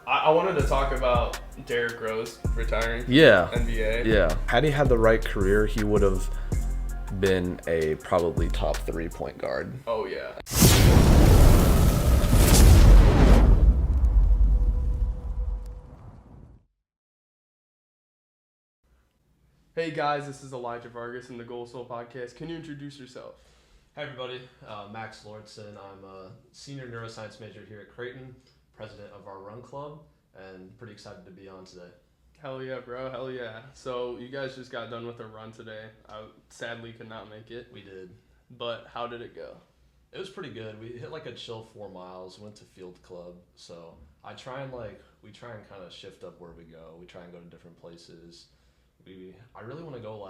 I wanted to talk about Derrick Rose retiring from Yeah. NBA. Yeah. Had he had the right career, he would have been a probably top 3 point guard. Oh, yeah. Hey, guys, this is Elijah Vargas from the Goal Soul Podcast. Can you introduce yourself? Hi everybody, Max Lauritsen. I'm a senior neuroscience major here at Creighton, president of our run club, and pretty excited to be on today. Hell yeah, bro. Hell yeah. So you guys just got done with a run today. I sadly could not make it, We did. but how did it go? It was pretty good. We hit like a chill 4 miles, went to field club. So we try and kind of shift up where we go. We try and go to different places. I really want to go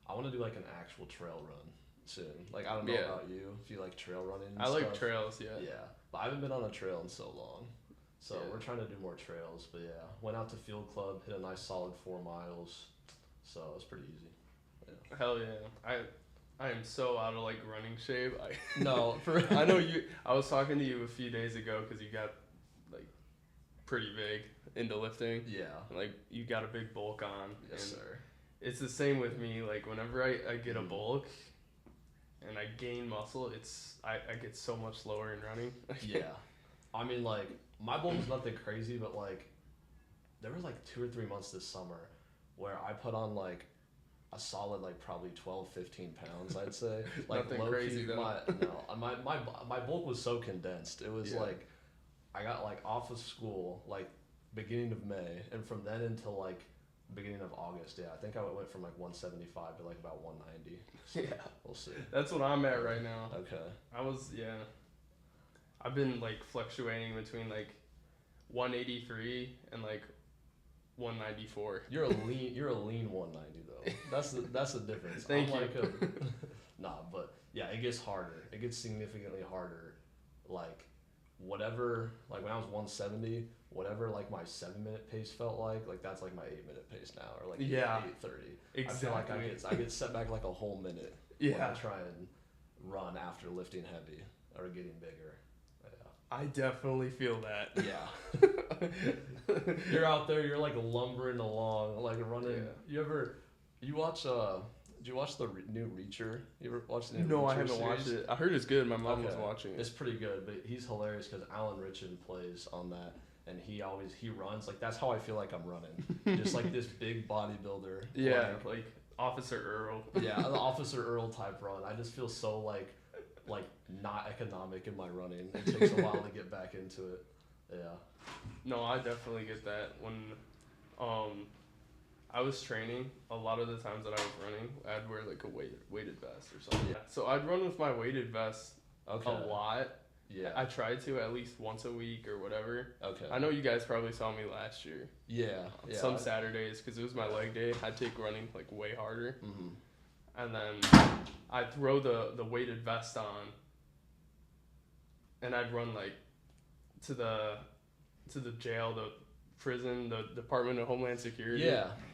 I want to do like an actual trail run soon. Like, I don't know about you, if you like trail running and I stuff. like trails, yeah. Yeah, but I haven't been on a trail in so long. So Yeah. we're trying to do more trails. But yeah, went out to field club, hit a nice solid 4 miles. So it was pretty easy. Yeah. Hell yeah. I am so out of like running shape. No, I know you. I was talking to you a few days ago because you got like pretty big into lifting. Yeah. Like you got a big bulk on. Yes, and sir. It's the same with me. Like whenever I get a bulk and I gain muscle, I get so much slower in running. Yeah. I mean, like, my bulk was nothing crazy, but like there were like 2 or 3 months this summer where I put on like a solid like probably 12, 15 pounds, I'd say. Like Nothing crazy, though. My bulk was so condensed. It was like I got like off of school like beginning of May, and from then until like beginning of August, I think I went from like 175 to like about 190. So Yeah. we'll see. That's what I'm at right now. Okay. I've been like fluctuating between like 183 and like 194. You're a lean 190 though. That's the difference. Thank you. Nah, but yeah, it gets harder. It gets significantly harder. Like whatever, like when I was 170, whatever like my 7-minute pace felt like that's like my 8-minute pace now, or like 8:30. Exactly. I feel like I get set back like a whole minute when I try and run after lifting heavy or getting bigger. I definitely feel that. Yeah. You're out there, you're like lumbering along, like running. Yeah. Did you watch the new Reacher? You ever watched the new No, Reacher I haven't series? watched it. I heard it's good. My mom was Okay. watching it. It's pretty good, but he's hilarious because Alan Ritchson plays on that, and he runs like that's how I feel like I'm running, just like this big bodybuilder. Yeah, like Officer Earl. Yeah, an Officer Earl type run. I just feel so like not economic in my running. It takes a while to get back into it. Yeah. No, I definitely get that. When I was training, a lot of the times that I was running, I'd wear like a weighted vest or something. Yeah. So I'd run with my weighted vest a lot. Yeah. I tried to at least once a week or whatever. Okay. I know you guys probably saw me last year. Yeah. Some Saturdays, because it was my leg day, I'd take running like way harder. Mm-hmm. And then I'd throw the weighted vest on, and I'd run like to the jail, the prison, the Department of Homeland Security.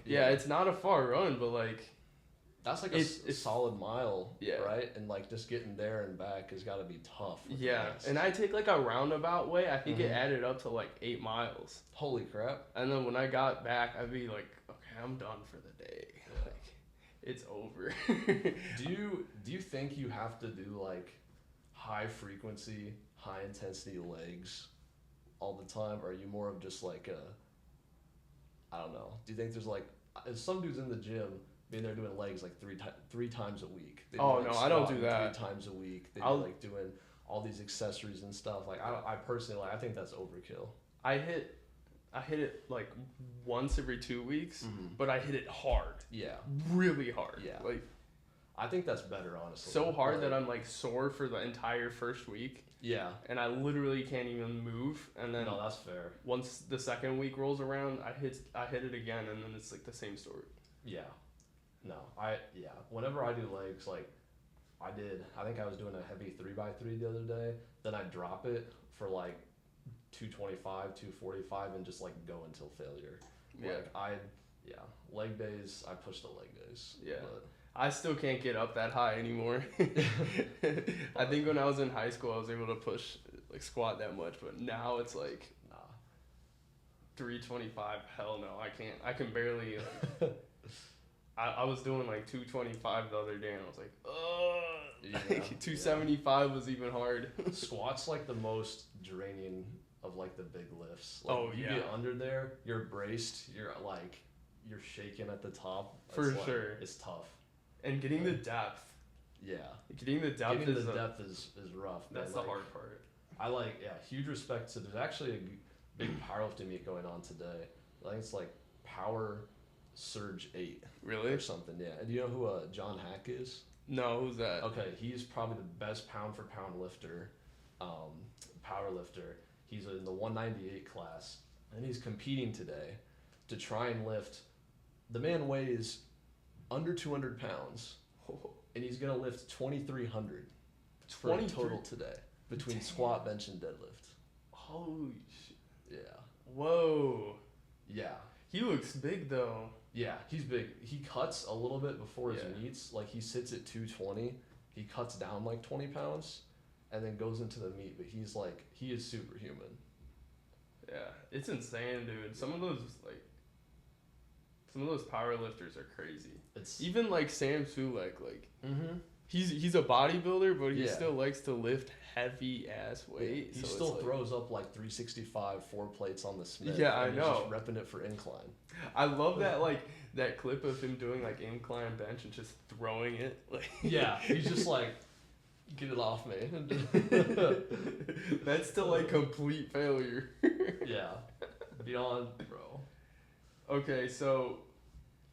Yeah, it's not a far run, but like that's like a solid mile, right? And like just getting there and back has got to be tough. Yeah, and I take like a roundabout way. I think it added up to like 8 miles. Holy crap! And then when I got back, I'd be like, okay, I'm done for the day. Like, it's over. Do you think you have to do like high frequency, high intensity legs all the time, or are you more of just like I don't know. Do you think there's like some dudes in the gym? They're doing legs like three times a week. They no, like I don't do that. 3 times a week. They're like doing all these accessories and stuff. Like I personally I think that's overkill. I hit it like once every 2 weeks, but I hit it hard. Yeah. Really hard. Yeah. Like I think that's better, honestly. So hard that I'm like sore for the entire first week. Yeah. And I literally can't even move. And then no, that's fair. Once the second week rolls around, I hit it again, and then it's like the same story. Yeah. No, whenever I do legs, like I think I was doing a heavy 3x3 the other day. Then I drop it for like 225, 245, and just like go until failure. Yeah. Leg days, I push the leg days. Yeah. But I still can't get up that high anymore. I think when I was in high school, I was able to push, like squat that much, but now it's like, nah. 325. Hell no, I can't. I can barely. Like, I was doing like 225 the other day, and I was like, ugh. Like 275 was even hard. Squat's like the most draining of like the big lifts. Like, oh you yeah. get under there, you're braced, you're shaking at the top. For sure. It's tough. And getting the depth. Yeah. Getting the depth is rough. That's man. the hard part. I huge respect to. There's actually a big powerlifting meet going on today. I think it's like Power Surge 8. Really? Or something, yeah. And do you know who John Hack is? No, who's that? Okay, he's probably the best pound for pound lifter, power lifter. He's in the 198 class, and he's competing today to try and lift. The man weighs under 200 pounds, and he's gonna lift 2,300 for a total today between squat, bench, and deadlift. Holy shit! Yeah. Whoa. Yeah. He looks big though. Yeah, he's big. He cuts a little bit before his meets. Like, he sits at 220. He cuts down like 20 pounds, and then goes into the meet. But he is superhuman. Yeah, it's insane, dude. Some of those power lifters are crazy. It's even like Sam Sulek, like he's a bodybuilder, but he still likes to lift heavy ass weight. He still throws up like 365 4 plates on the Smith. Yeah, I know. He's just repping it for incline. I love that clip of him doing like incline bench and just throwing it. Like yeah, he's just like, get it off me. That's still like complete failure. Yeah, beyond, bro. Okay, so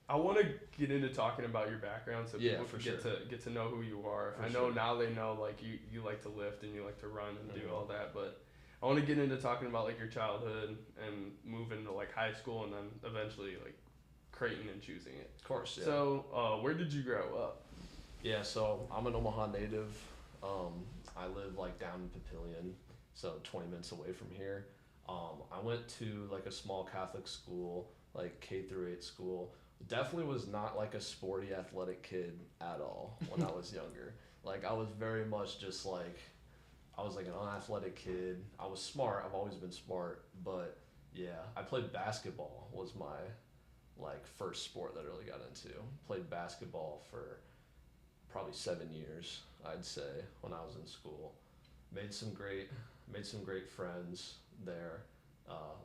I want to get into talking about your background so people can get to know who you are. I know now they know like you like to lift and you like to run and do all that, but I want to get into talking about like your childhood and moving to like high school and then eventually like Creighton and choosing it. Of course, yeah. So, where did you grow up? Yeah, so I'm an Omaha native. I live like down in Papillion, so 20 minutes away from here. I went to like a small Catholic school, like K through 8 school. Definitely was not like a sporty athletic kid at all when I was younger. Like, I was very much just like, I was like an unathletic kid. I was smart. I've always been smart, but yeah, I played basketball was my like first sport that I really got into. Played basketball for probably 7 years, I'd say, when I was in school. Made some great friends there.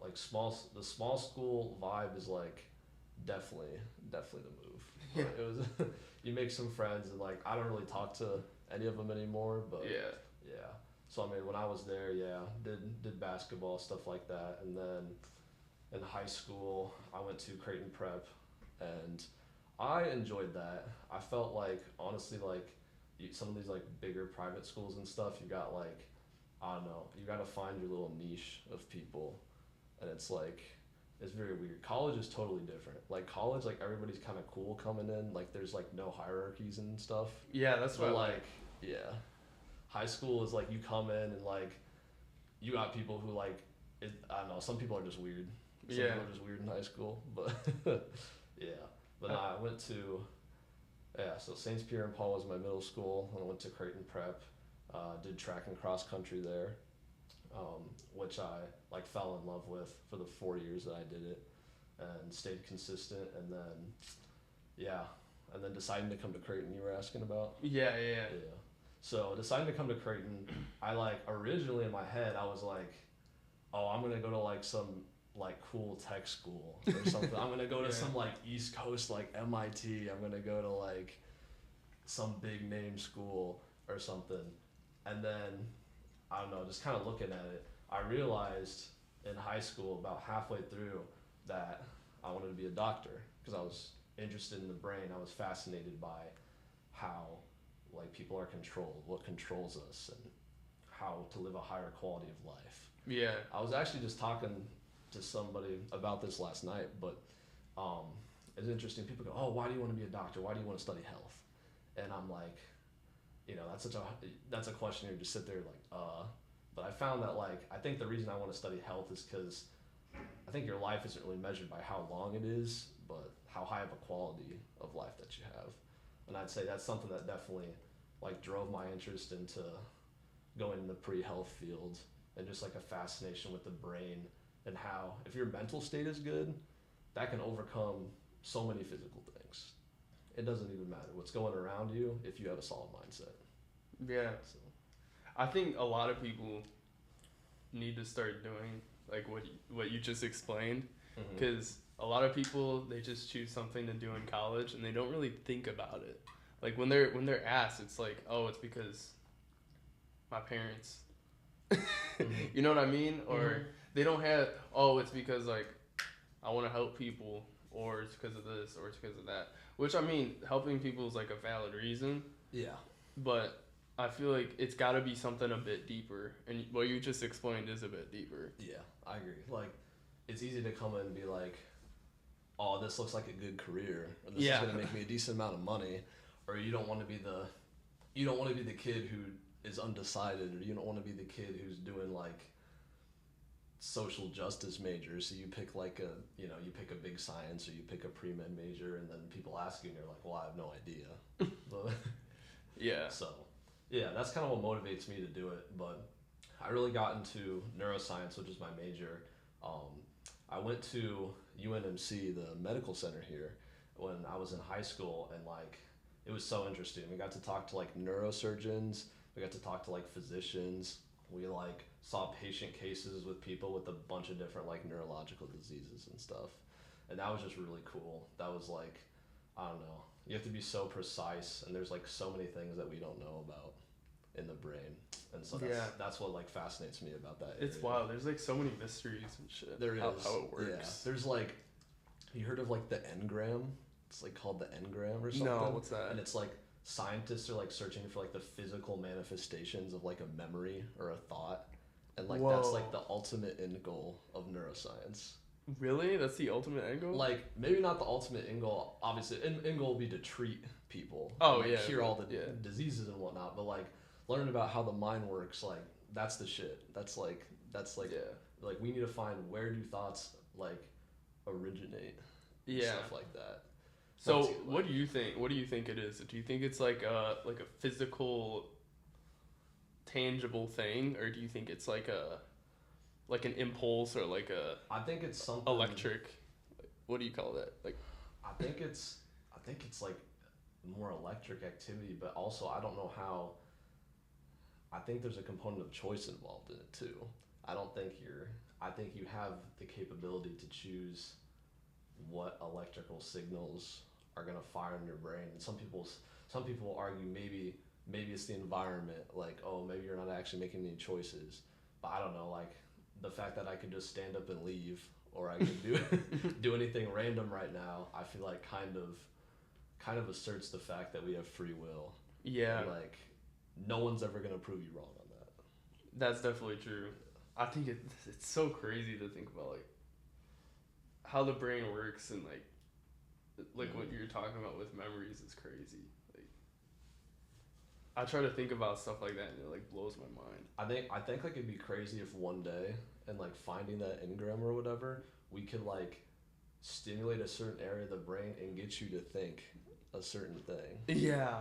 Like the small school vibe is like definitely the move. Yeah. It was you make some friends, and like I don't really talk to any of them anymore, but yeah. So I mean, when I was there, did basketball, stuff like that, and then in high school I went to Creighton Prep, and I enjoyed that. I felt like, honestly, like some of these like bigger private schools and stuff, you got like, I don't know, you got to find your little niche of people, and it's like, it's very weird. College is totally different. Like everybody's kind of cool coming in. Like there's like no hierarchies and stuff. Yeah, that's what High school is like you come in and like you got people who like I don't know. Some people are just weird. Some people are just weird in high school, but yeah. But I went to so Saints Pierre and Paul was my middle school, and I went to Creighton Prep. Did track and cross country there, which I like fell in love with for the 4 years that I did it, and stayed consistent, and then deciding to come to Creighton. You were asking about? Yeah. So deciding to come to Creighton, I like originally in my head I was like, oh, I'm gonna go to like some like cool tech school or something. I'm gonna go to some like East Coast like MIT. I'm gonna go to like some big name school or something. And then I don't know, just kind of looking at it, I realized in high school about halfway through that I wanted to be a doctor because I was interested in the brain. I was fascinated by how like people are controlled, what controls us, and how to live a higher quality of life. Yeah. I was actually just talking to somebody about this last night, but it's interesting. People go, oh, why do you want to be a doctor? Why do you want to study health? And I'm like, that's a question you just sit there like, but I found that like, I think the reason I want to study health is because I think your life isn't really measured by how long it is, but how high of a quality of life that you have. And I'd say that's something that definitely like drove my interest into going in the pre-health field, and just like a fascination with the brain and how if your mental state is good, that can overcome so many physical things. It doesn't even matter what's going around you if you have a solid mindset. Yeah. So I think a lot of people need to start doing like what you just explained, because a lot of people, they just choose something to do in college and they don't really think about it. Like when they're asked, it's like, oh, it's because my parents. You know what I mean? Or they don't have, oh, it's because like I want to help people, or it's because of this, or it's because of that. Which, I mean, helping people is like a valid reason. Yeah. But I feel like it's got to be something a bit deeper, and what you just explained is a bit deeper. Yeah, I agree. Like, it's easy to come in and be like, oh, this looks like a good career, or this is going to make me a decent amount of money, or you don't want to be the kid who is undecided, or you don't want to be the kid who's doing like social justice majors, so you pick like you pick a big science, or you pick a pre-med major, and then people ask you and you're like, well, I have no idea. Yeah. So yeah, that's kind of what motivates me to do it. But I really got into neuroscience, which is my major. I went to UNMC, the medical center here, when I was in high school, and like it was so interesting. We got to talk to like neurosurgeons, we got to talk to like physicians. We like saw patient cases with people with a bunch of different like neurological diseases and stuff. And that was just really cool. That was like, I don't know, you have to be so precise, and there's like so many things that we don't know about in the brain. And so that's what like fascinates me about that area. It's wild. There's like so many mysteries and shit. There is. How it works. Yeah. There's like, you heard of like the engram? It's like called the engram or something. No, what's that? And it's like scientists are like searching for like the physical manifestations of like a memory or a thought. And like that's like the ultimate end goal of neuroscience. Really? That's the ultimate end goal? Like, maybe not the ultimate end goal. Obviously, end goal would be to treat people. Oh, and, like, yeah. Cure all the diseases and whatnot. But like, learning about how the mind works, like, that's the shit. That's like, like we need to find where do thoughts like originate. And stuff like that. So what do you think? What do you think it is? Do you think it's like a physical, tangible thing, or do you think it's like an impulse, or like a? I think it's something electric. What do you call that? Like, I think it's like more electric activity, but also I don't know how. I think there's a component of choice involved in it too. I think you have the capability to choose what electrical signals are gonna fire in your brain. And some people argue maybe it's the environment, like, oh, maybe you're not actually making any choices. But I don't know, like the fact that I could just stand up and leave, or I could do anything random right now, I feel like kind of asserts the fact that we have free will. Yeah. And like, no one's ever gonna prove you wrong on that. That's definitely true. I think it's so crazy to think about like how the brain works, and like what you're talking about with memories is crazy. Like, I try to think about stuff like that, and it like blows my mind. I think like it'd be crazy if one day, and like finding that engram or whatever, we could like stimulate a certain area of the brain and get you to think a certain thing. Yeah.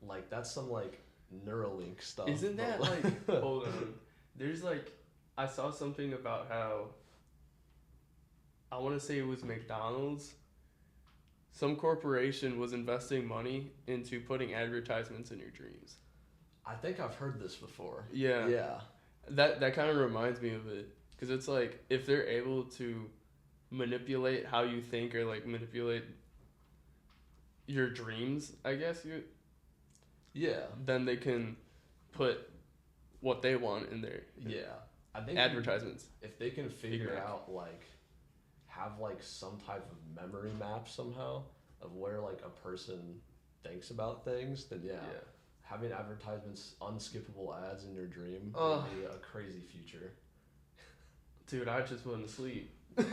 Like that's some like Neuralink stuff. Isn't that like hold on. There's like, I saw something about how, I want to say it was McDonald's. Some corporation was investing money into putting advertisements in your dreams. I think I've heard this before. Yeah. Yeah. That kind of reminds me of it, because it's like if they're able to manipulate how you think, or like manipulate your dreams, I guess then they can put what they want in there. Yeah. I think advertisements. If they can figure out like have like some type of memory map somehow of where like a person thinks about things, then having advertisements, unskippable ads in your dream would be a crazy future. Dude, I just went to sleep. No.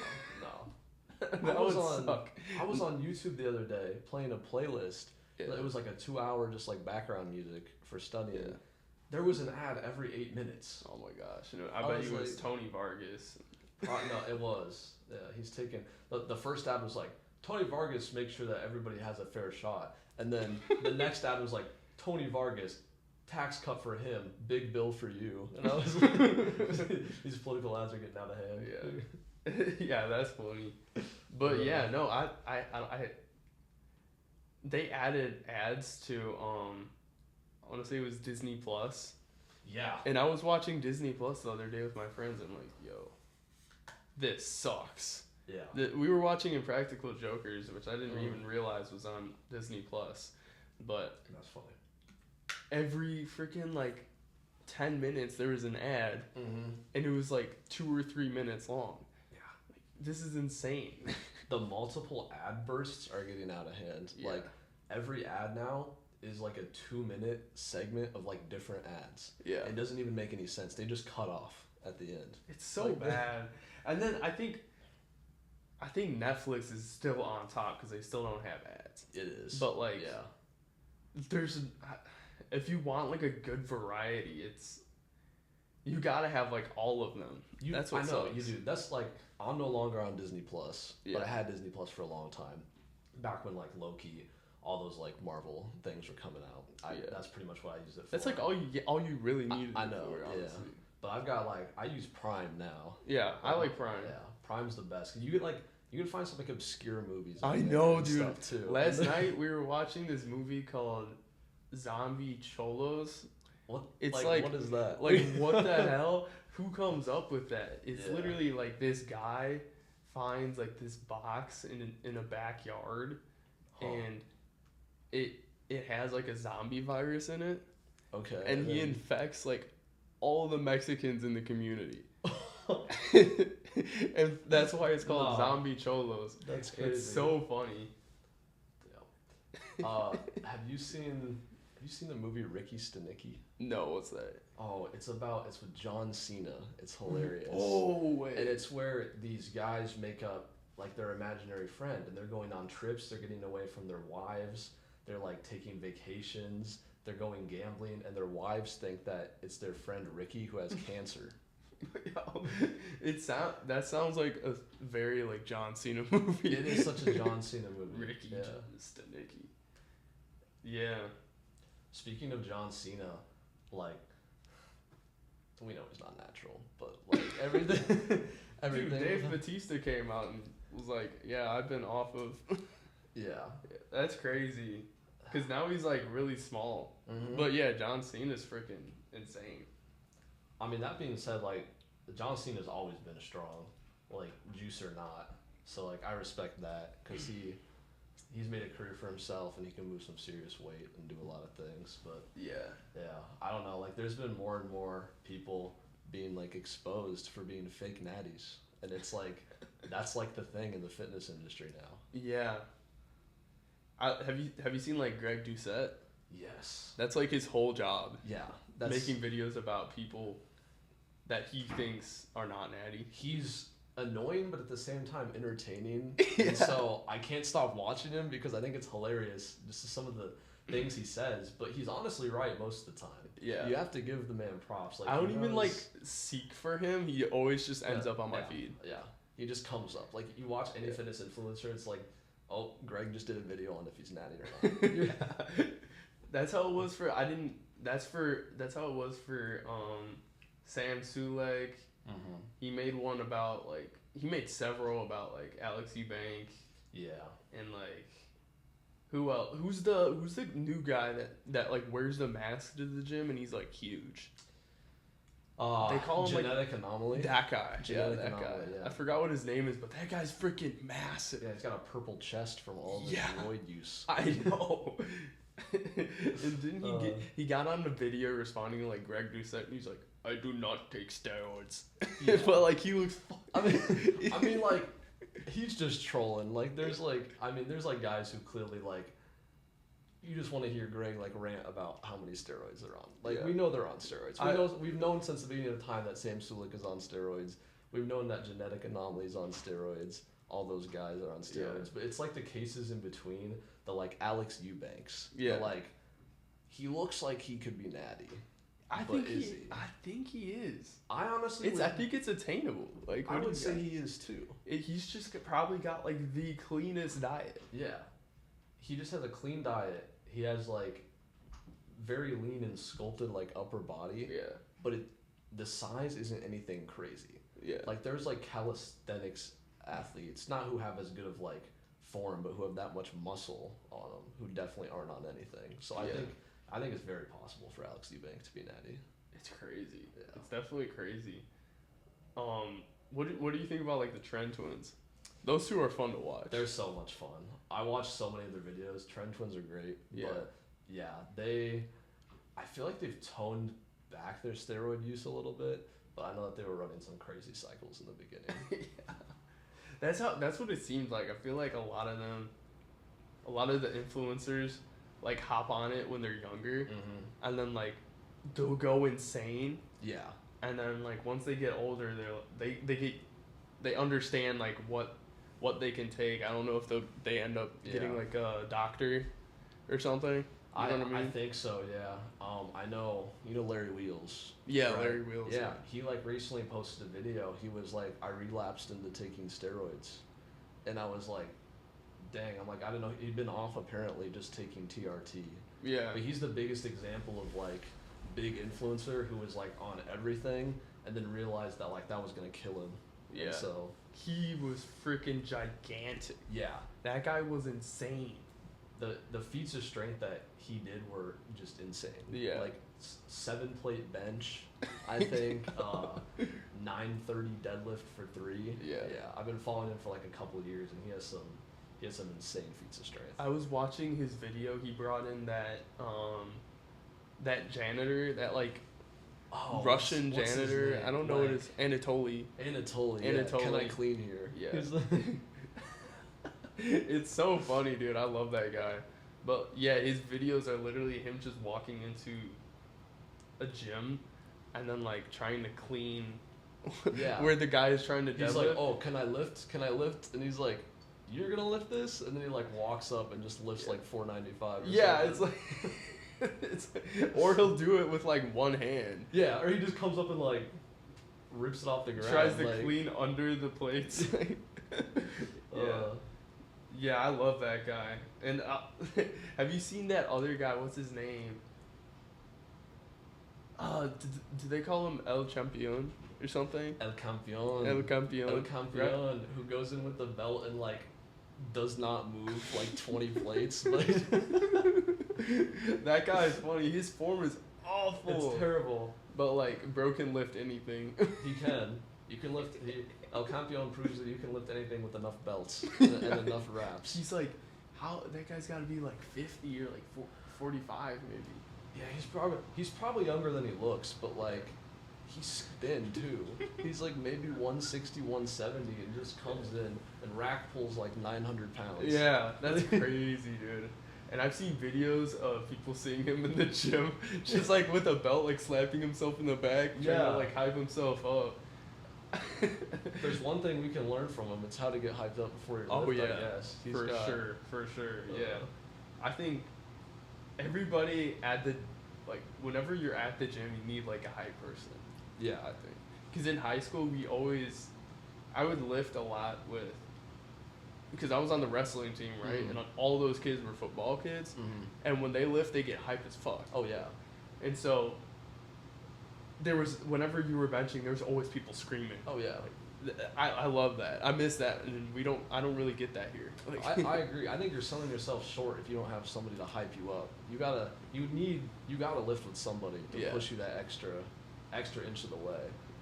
I was on YouTube the other day playing a playlist. Yeah. It was like a 2-hour just like background music for studying. Yeah. There was an ad every 8 minutes. Oh my gosh. I bet you it was Tony Vargas. No, it was. Yeah, he's taking... The first ad was like, Tony Vargas makes sure that everybody has a fair shot. And then the next ad was like, Tony Vargas, tax cut for him, big bill for you. And I was like, these political ads are getting out of hand. Yeah. Yeah, that's funny. But yeah, no, I they added ads to I want to say it was Disney Plus. Yeah. And I was watching Disney Plus the other day with my friends. And I'm like, yo, this sucks. Yeah. We were watching Impractical Jokers, which I didn't even realize was on Disney Plus. But that's funny. Every freaking 10 minutes there was an ad, and it was 2 or 3 minutes long. Yeah. This is insane. The multiple ad bursts are getting out of hand. Yeah. Every ad now is a 2-minute segment of different ads. Yeah. It doesn't even make any sense. They just cut off at the end. It's so bad. And then I think Netflix is still on top because they still don't have ads. It is. But there's if you want a good variety, you gotta have all of them. That's what I know sucks. you do. That's I'm no longer on Disney Plus, but I had Disney Plus for a long time. Back when Loki, all those Marvel things were coming out. That's pretty much what I used it for. That's all you really needed. I know. Yeah. But I've got I use Prime now. Yeah, I like Prime. Yeah, Prime's the best. You get you can find some obscure movies. I know, dude. Too. Last night we were watching this movie called Zombie Cholos. What? It's what is that? What the hell? Who comes up with that? It's literally this guy finds this box in a backyard, and it has a zombie virus in it. Okay. And he infects all the Mexicans in the community. And that's why it's called Zombie Cholos. That's crazy. It's so funny. Yeah. Have you seen the movie Ricky Stenicki? No, what's that? Oh, it's with John Cena. It's hilarious. Oh, wait. And it's where these guys make up their imaginary friend, and they're going on trips, they're getting away from their wives, they're taking vacations, they're going gambling, and their wives think that it's their friend Ricky who has cancer. That sounds like a very John Cena movie. It is such a John Cena movie. Ricky Stenicki. Yeah. Speaking of John Cena, we know he's not natural, but everything. Dude, Dave Bautista came out and was like, "Yeah, I've been off of." Yeah. That's crazy. Because now he's really small. Mm-hmm. But yeah, John Cena's freaking insane. I mean, that being said, John Cena's always been strong, juice or not. So I respect that because he's made a career for himself and he can move some serious weight and do a lot of things. But yeah, I don't know. There's been more and more people being exposed for being fake natties, and it's that's the thing in the fitness industry now. Yeah. Have you seen Greg Doucette? Yes. That's his whole job. Yeah. Making videos about people that he thinks are not natty. He's annoying, but at the same time entertaining. Yeah. And so I can't stop watching him because I think it's hilarious, just some of the things he says. But he's honestly right most of the time. Yeah. You have to give the man props. I don't even seek for him. He always just ends up on my feed. Yeah. He just comes up. You watch any fitness influencer, it's oh, Greg just did a video on if he's natty or not. Yeah. That's how it was for that's how it was for Sam Sulek. Mm-hmm. He made one about he made several about Alex Eubank. Yeah. And who else? Who's the new guy that wears the mask to the gym and he's huge? They call him Genetic Anomaly. That guy. Genetic that Anomaly, guy. Yeah. I forgot what his name is, but that guy's freaking massive. Yeah, he's got a purple chest from all the steroid use. I know. And didn't he got on the video responding to Greg Doucette and he's like, "I do not take steroids." Yeah. But he looks I mean he's just trolling. There's there's guys who clearly you just want to hear Greg rant about how many steroids they're on. We know they're on steroids. We've known since the beginning of time that Sam Sulek is on steroids. We've known that Genetic Anomaly is on steroids. All those guys are on steroids. But it's the cases in between, the Alex Eubanks. Yeah. He looks like he could be natty. I think he is. I honestly I think it's attainable. I would say he is too. He's just probably got the cleanest diet. Yeah. He just has a clean diet. He has very lean and sculpted upper body. Yeah. But the size isn't anything crazy. Yeah. Like there's like calisthenics athletes, not who have as good of like form, but who have that much muscle on them, who definitely aren't on anything. So I think it's very possible for Alex Eubank to be natty. It's crazy. Yeah. It's definitely crazy. What do you think about like the Trend Twins? Those two are fun to watch. They're so much fun. I watch so many of their videos. Trend Twins are great. Yeah. But yeah, I feel like they've toned back their steroid use a little bit, but I know that they were running some crazy cycles in the beginning. Yeah. That's what it seems like. I feel like a lot of the influencers like hop on it when they're younger, and then like they'll go insane. Yeah. And then like once they get older, they understand like what they can take. I don't know if they end up getting like a doctor or something. You know what I mean? I think so, yeah. I know, Larry Wheels. Yeah, right? Larry Wheels. Yeah, he like recently posted a video. He was like, I relapsed into taking steroids. And I was like, dang, I'm like, I don't know. He'd been off apparently just taking TRT. Yeah. But he's the biggest example of like big influencer who was like on everything and then realized that like that was going to kill him. Yeah. And so he was freaking gigantic. Yeah. That guy was insane. The feats of strength that he did were just insane. Yeah. Like 7-plate bench, I think. 930 deadlift for 3. Yeah. Yeah. I've been following him for like a couple of years, and he has some insane feats of strength. I was watching his video. He brought in that janitor, that like Russian what's janitor. I don't know what it is. Anatoly. Yeah. Can I clean here? Yeah. It's so funny, dude. I love that guy. But yeah, his videos are literally him just walking into a gym and then like trying to clean where the guy is trying to deadlift. He's like, oh, can I lift? And he's like, you're gonna lift this? And then he like walks up and just lifts like 495 or yeah, something. it's like or he'll do it with like one hand. Yeah, or he just comes up and like rips it off the ground. Tries to clean under the plates. Yeah. Yeah, I love that guy. And have you seen that other guy? What's his name? Do they call him El Campeón or something? El Campeón. El Campeón. El Campeón, right? Who goes in with the belt and like does not move like 20 plates. Like that guy is funny. His form is awful. It's terrible. But like, bro can lift anything. He can. You can lift. El Campeón proves that you can lift anything with enough belts and enough reps. He's like, how that guy's got to be like 50 or like 45 maybe. Yeah, he's probably younger than he looks, but like he's thin too. He's like maybe 160, 170, and just comes in and rack pulls like 900 pounds. Yeah, that's crazy, dude. And I've seen videos of people seeing him in the gym, just like with a belt, like slapping himself in the back, trying to like hype himself up. There's one thing we can learn from him. It's how to get hyped up before you lift, I guess. For sure. Yeah. I think everybody whenever you're at the gym, you need like a hype person. Yeah. I think. Because in high school, I would lift a lot because I was on the wrestling team, right? Mm-hmm. And all those kids were football kids. Mm-hmm. And when they lift, they get hype as fuck. Oh, yeah. And so whenever you were benching, there was always people screaming. Oh, yeah. I love that. I miss that, and I don't really get that here. Like, I agree. I think you're selling yourself short if you don't have somebody to hype you up. You gotta lift with somebody to push you that extra inch of the way.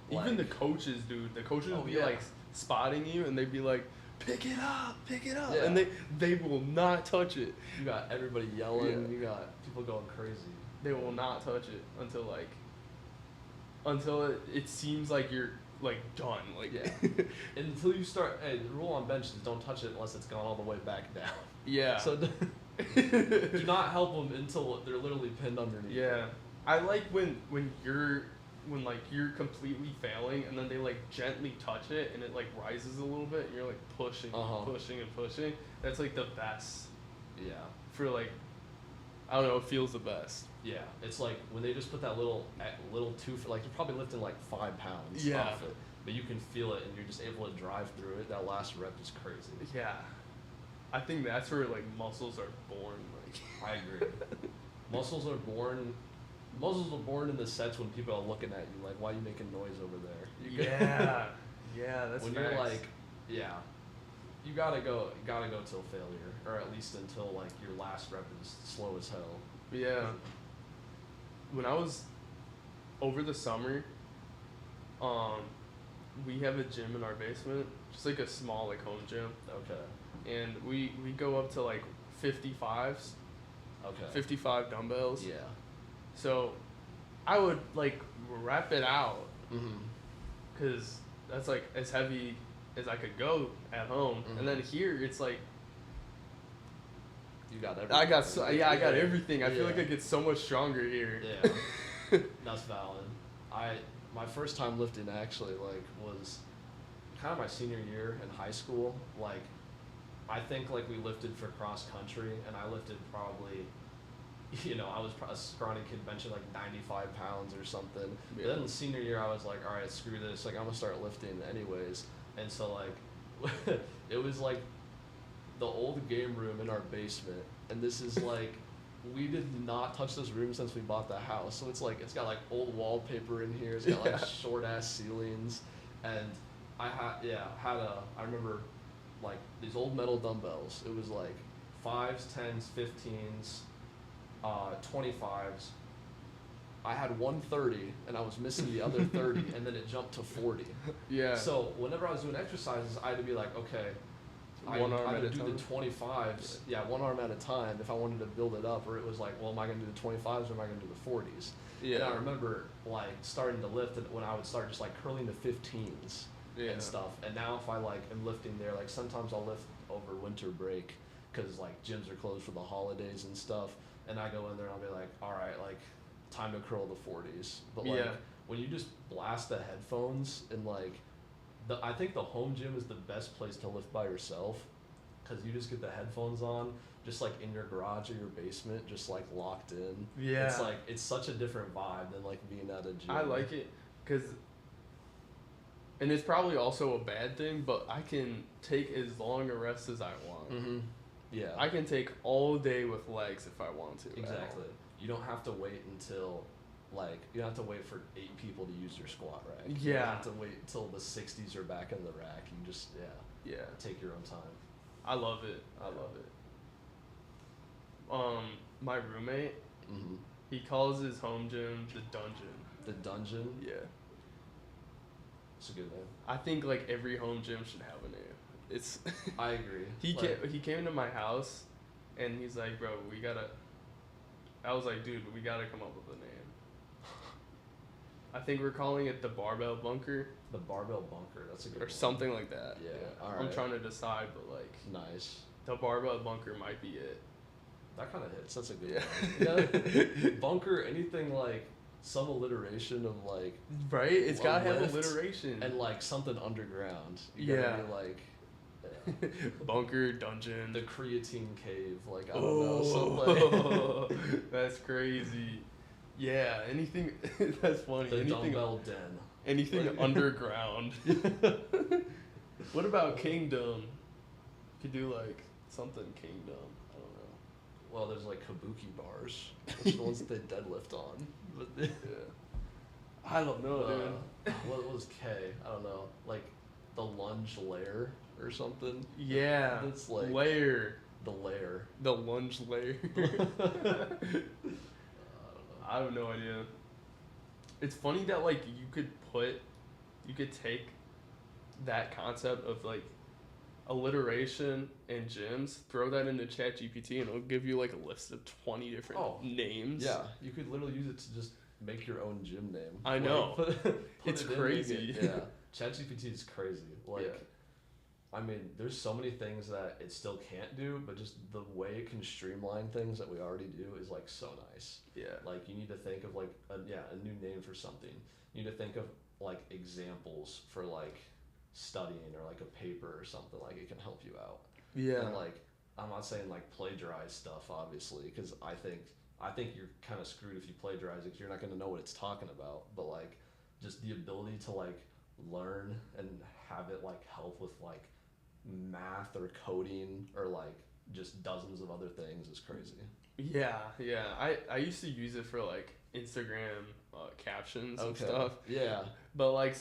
Even the coaches, dude. The coaches would be like spotting you, and they'd be like, pick it up, yeah. and they will not touch it. You got everybody yelling. You got people going crazy. They will not touch it until it seems like you're like done. Like until you start. Hey, the rule on bench is don't touch it unless it's gone all the way back down. Yeah. So do not help them until they're literally pinned underneath. Yeah. I like when you're completely failing and then they like gently touch it and it like rises a little bit and you're like pushing and pushing. That's like the best. Yeah. For like, I don't know, it feels the best. Yeah, it's like when they just put that little like you're probably lifting like 5 pounds off it, but you can feel it and you're just able to drive through it. That last rep is crazy. Yeah, I think that's where like muscles are born. Like I agree. Muscles are born in the sets when people are looking at you like, why are you making noise over there? Yeah, that's when facts. you're like, yeah, you gotta go till failure, or at least until like your last rep is slow as hell. Yeah. When I was over the summer, we have a gym in our basement, just like a small like home gym. Okay. And we go up to like 55s. Okay. 55 dumbbells. Yeah. So I would like rep it out. Mhm. Cause that's like as heavy as I could go at home. Mhm. And then here it's like you got everything. I got everything. I feel like I get so much stronger here. Yeah. That's valid. My first time lifting actually like was kind of my senior year in high school. Like I think like we lifted for cross country, and I lifted probably, I was a scrawny kid benching like 95 pounds or something. Yeah. But then senior year I was like, all right, screw this. Like I'm gonna start lifting anyways. And so like it was like the old game room in our basement, and this is like we did not touch this room since we bought the house. So it's like it's got like old wallpaper in here. It's got like short ass ceilings, and I remember like these old metal dumbbells. It was like 5s, 10s, 15s, 25s. I had 130 and I was missing the other 30, and then it jumped to 40. Yeah. So whenever I was doing exercises, I had to be like, okay, One arm at a do time? the 25s, one arm at a time if I wanted to build it up, or it was like, well, am I going to do the 25s or am I going to do the 40s? Yeah. And I remember like starting to lift when I would start just like curling the 15s and stuff. And now if I like am lifting there, like sometimes I'll lift over winter break because like gyms are closed for the holidays and stuff. And I go in there and I'll be like, all right, like time to curl the 40s. But like when you just blast the headphones and like, I think the home gym is the best place to lift by yourself, because you just get the headphones on, just like in your garage or your basement, just like locked in. Yeah. It's like, it's such a different vibe than like being at a gym. I like it because, and it's probably also a bad thing, but I can take as long a rest as I want. Mm-hmm. Yeah. I can take all day with legs if I want to. Exactly. You don't have to wait until, like, you don't have to wait for 8 people to use your squat rack. You don't have to wait until the 60s are back in the rack. You just, take your own time. I love it. I love it. My roommate, he calls his home gym the dungeon. The dungeon? Yeah. It's a good name. I think like every home gym should have a name. It's. I agree. He came to my house, and he's like, bro, we gotta. I was like, dude, we gotta come up with a name. I think we're calling it the Barbell Bunker. The Barbell Bunker. That's a good. Or something like that. Yeah. All right. I'm trying to decide, but like. Nice. The Barbell Bunker might be it. That kind of hits. That's a good one. Bunker, anything like some alliteration of like. Right? It's gotta have alliteration. And like something underground. You gotta be like. Yeah. Bunker, dungeon. The creatine cave. Like, I don't know. Something. That's crazy. Yeah, anything. That's funny. The anything, dumbbell den. Anything underground. What about Kingdom? You could do like something Kingdom. I don't know. Well, there's like kabuki bars. That's the ones that they deadlift on. But I don't know, dude. What was K? I don't know. Like the lunge layer or something. Yeah. It's like layer. The layer. The lunge layer. I have no idea. It's funny that like you could take that concept of like alliteration and gyms, throw that into ChatGPT, and it'll give you like a list of 20 different names. Yeah, you could literally use it to just make your own gym name. I know. Put it's crazy. ChatGPT is crazy. Like, I mean, there's so many things that it still can't do, but just the way it can streamline things that we already do is like so nice. Yeah. Like you need to think of like a new name for something. You need to think of like examples for like studying or like a paper or something. Like it can help you out. Yeah. And like I'm not saying like plagiarize stuff obviously, because I think you're kind of screwed if you plagiarize it, because you're not going to know what it's talking about. But like just the ability to like learn and have it like help with like math or coding or like just dozens of other things is crazy. Yeah. I used to use it for like Instagram captions and stuff. Yeah. But like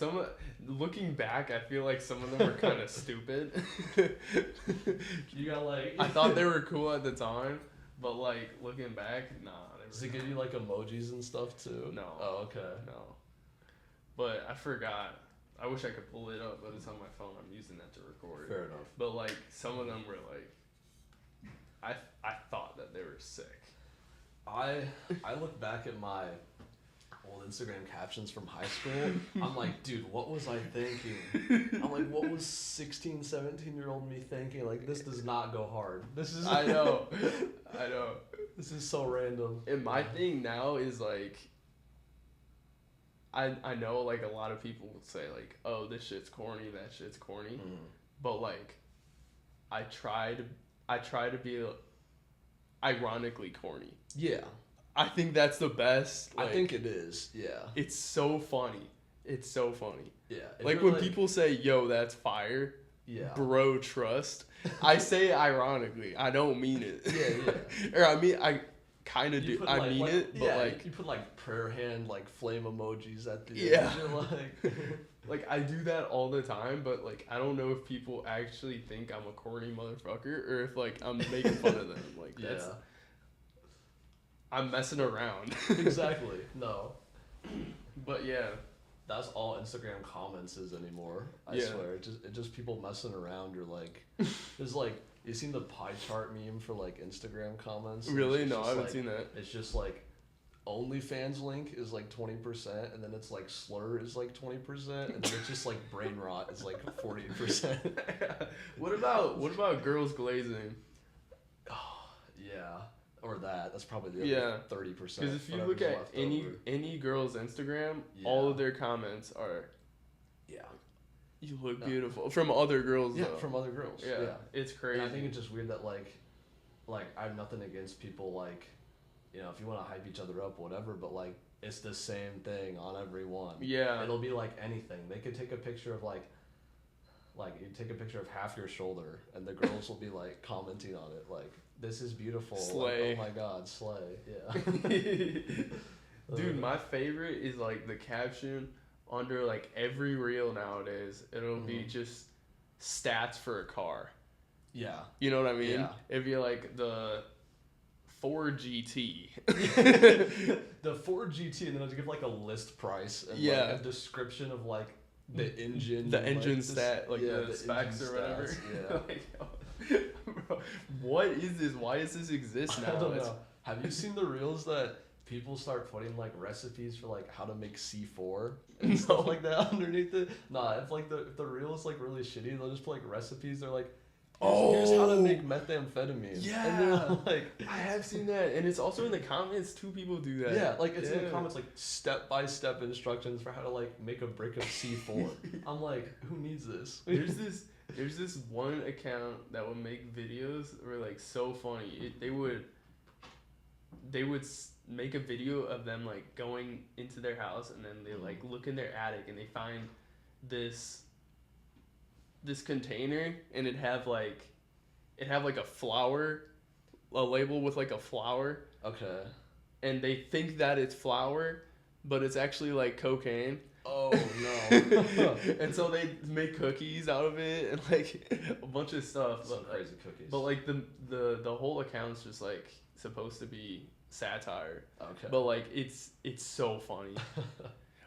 looking back, I feel like some of them were kind of stupid. You got like I thought they were cool at the time, but like looking back, nah. Does it give you like emojis and stuff too? No. Oh, okay. No. But I forgot. I wish I could pull it up, but it's on my phone. I'm using that to record. Fair enough. But like some of them were like, I thought that they were sick. I look back at my old Instagram captions from high school. I'm like, dude, what was I thinking? I'm like, what was 16, 17-year-old me thinking? Like, this does not go hard. This is. I know. This is so random. And my thing now is like, I know like a lot of people will say like, oh, this shit's corny, that shit's corny, but like, I try to be ironically corny. Yeah. I think that's the best. Like, I think it is. Yeah. It's so funny. It's so funny. Yeah. Like when people say, yo, that's fire. Yeah. Bro, trust. I say it ironically. I don't mean it. Yeah. Or I mean, I kind of do. I mean it, but like. You put like prayer hand, like flame emojis at the end. Like. Like I do that all the time, but like I don't know if people actually think I'm a corny motherfucker or if like I'm making fun of them. Like that's. I'm messing around. Exactly. No. But yeah. That's all Instagram comments is anymore. I swear. It just people messing around. You're like, there's like, you seen the pie chart meme for like Instagram comments? Really? No, I haven't seen that. It's just like, OnlyFans link is like 20%, and then it's like slur is like 20%, and then it's just like brain rot is like 40%. What about girls glazing? Oh, yeah. Or that's probably the other 30%. Because if you look at any girl's Instagram, all of their comments are, you look beautiful from other girls. Yeah, from other girls. Yeah, it's crazy. And I think it's just weird that like I have nothing against people like, you know, if you want to hype each other up, whatever. But like it's the same thing on every one. Yeah, it'll be like anything. They could take a picture of like you take a picture of half your shoulder, and the girls will be like commenting on it like. This is beautiful. Slay. Like, oh my god, slay. Yeah. Dude, my favorite is like the caption under like every reel nowadays. It'll be just stats for a car. Yeah. You know what I mean? Yeah. It'd be like the Ford GT. The Ford GT, and then I'd give like a list price and like a description of like the engine. The engine stat, like the specs or whatever. Yeah. Bro, what is this? Why does this exist now? I don't know. Have you seen the reels that people start putting like recipes for like how to make C4 and stuff like that underneath it? Nah, if like if the reel is like really shitty, they'll just put like recipes. They're like, here's how to make methamphetamine. Yeah, and they're like, I have seen that, and it's also in the comments. 2 people do that. Yeah, like it's in the comments, like step-by-step instructions for how to like make a brick of C4. I'm like, who needs this? There's this one account that would make videos that were like so funny. They would make a video of them like going into their house, and then they like look in their attic and they find this container, and it'd have like a flower, a label with like a flower. Okay. And they think that it's flour, but it's actually like cocaine. Oh no. And so they make cookies out of it and like a bunch of stuff. Some crazy cookies. But like the whole account's just like supposed to be satire. Okay. But like it's so funny.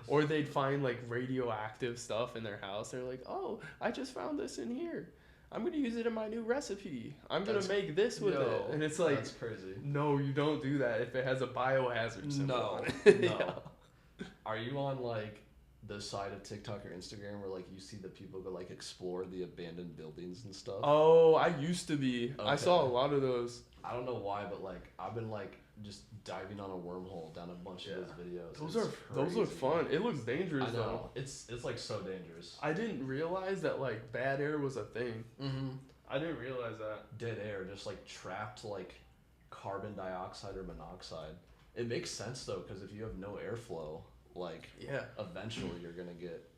Or they'd find like radioactive stuff in their house. They're like, oh, I just found this in here. I'm gonna use it in my new recipe. I'm gonna make this with it. And it's like, that's crazy. No, you don't do that if it has a biohazard symbol on it. No. Are you on like the side of TikTok or Instagram where like you see the people go like explore the abandoned buildings and stuff? Oh, I used to be. Okay. I saw a lot of those. I don't know why, but like I've been like just diving on a wormhole down a bunch of those videos. Those look fun. It looks dangerous though. It's like so dangerous. I didn't realize that like bad air was a thing. Mm-hmm. I didn't realize that. Dead air, just like trapped like carbon dioxide or monoxide. It makes sense though, because if you have no airflow, like eventually you're gonna get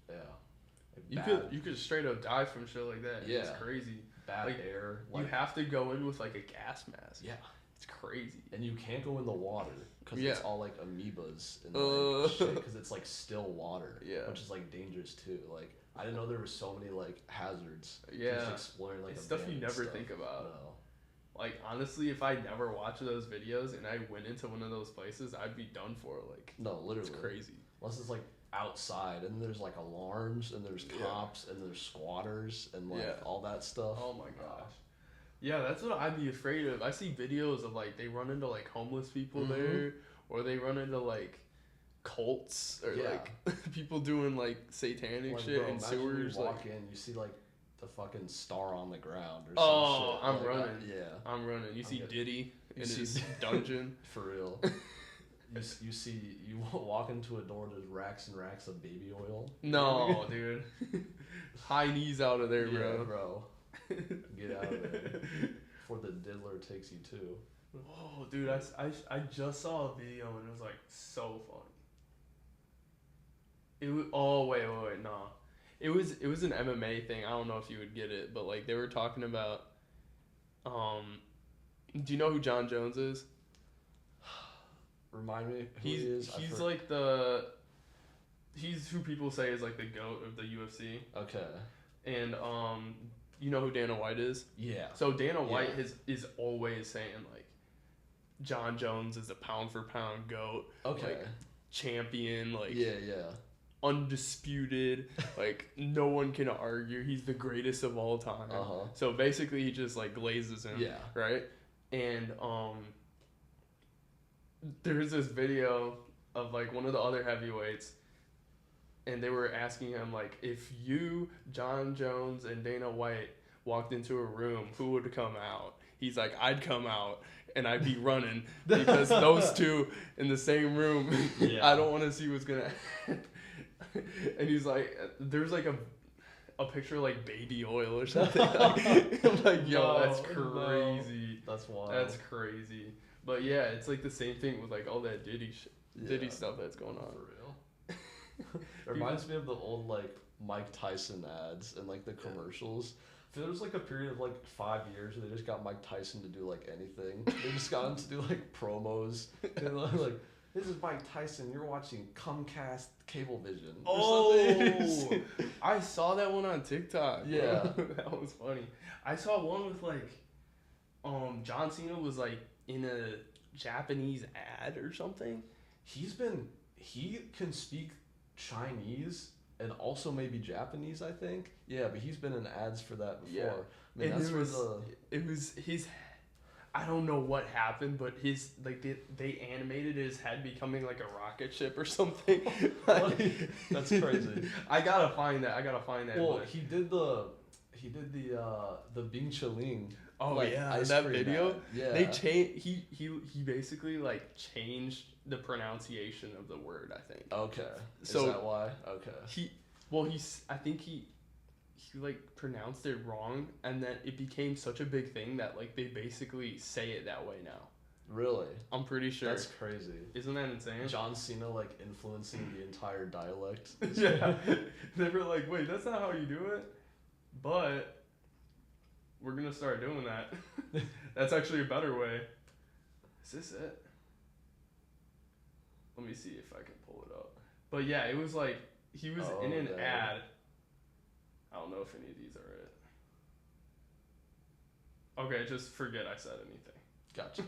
you could straight up die from shit like that. Yeah. It's crazy. bad like, air. Like, you have to go in with like a gas mask. Yeah. It's crazy. And you can't go in the water because it's all like amoebas and like shit because it's like still water. Yeah. Which is like dangerous too. Like I didn't know there were so many like hazards. Yeah. Just exploring like it's stuff you never think about. No. Like honestly, if I never watched those videos and I went into one of those places, I'd be done for. Like no, literally, it's crazy. Unless it's like outside and there's like alarms and there's cops and there's squatters and like all that stuff. Oh my gosh. Yeah, that's what I'd be afraid of. I see videos of like they run into like homeless people there, or they run into like cults or like people doing like satanic like, shit in sewers. You walk in, you see like the fucking star on the ground or some shit. I'm like, running. I'm running. You see Diddy in his dungeon. For real. You walk into a door, there's racks and racks of baby oil. No, dude. High knees out of there, bro. Get out of there before the diddler takes you too. Oh, dude, I just saw a video and it was like so funny. It was wait, nah. It was an MMA thing. I don't know if you would get it, but like they were talking about do you know who John Jones is? Remind me who he is. He's like he's who people say is like the GOAT of the UFC. Okay. And you know who Dana White is? Yeah. So Dana White is always saying like John Jones is a pound for pound GOAT. Okay. Like, champion, like yeah. Undisputed, like no one can argue. He's the greatest of all time. So basically he just like glazes him. Yeah. Right? And there's this video of like one of the other heavyweights, and they were asking him like, if you, John Jones, and Dana White walked into a room, who would come out? He's like, I'd come out and I'd be running because those two in the same room, I don't want to see what's gonna happen. And he's like, there's like a picture of like baby oil or something. I'm like, yo, that's crazy. No. That's wild. That's crazy. But yeah, it's like the same thing with like all that Diddy stuff that's going on. For real. It reminds me of the old like Mike Tyson ads and like the commercials. There was like a period of like 5 years where they just got Mike Tyson to do like anything. They just got him to do like promos and like, this is Mike Tyson. You're watching Comcast Cablevision. Oh, I saw that one on TikTok. Yeah, that was funny. I saw one with like, John Cena was like in a Japanese ad or something. He can speak Chinese and also maybe Japanese, I think. Yeah, but he's been in ads for that before. Yeah. I mean, that's it was his, I don't know what happened, but his like they animated his head becoming like a rocket ship or something. That's crazy. I gotta find that. Well, he did the Bing Chiling. Oh like, yeah, that video. Ad. Yeah, they changed. He basically like changed the pronunciation of the word. I think. Okay. So, is that why? Okay. I think he like pronounced it wrong, and then it became such a big thing that like they basically say it that way now. Really? I'm pretty sure. That's crazy. Isn't that insane? John Cena like influencing the entire dialect. Yeah. They were like, wait, that's not how you do it, but we're gonna start doing that. That's actually a better way. Is this it? Let me see if I can pull it up. But yeah, it was like he was in an ad. I don't know if any of these are it. Okay, just forget I said anything. Gotcha.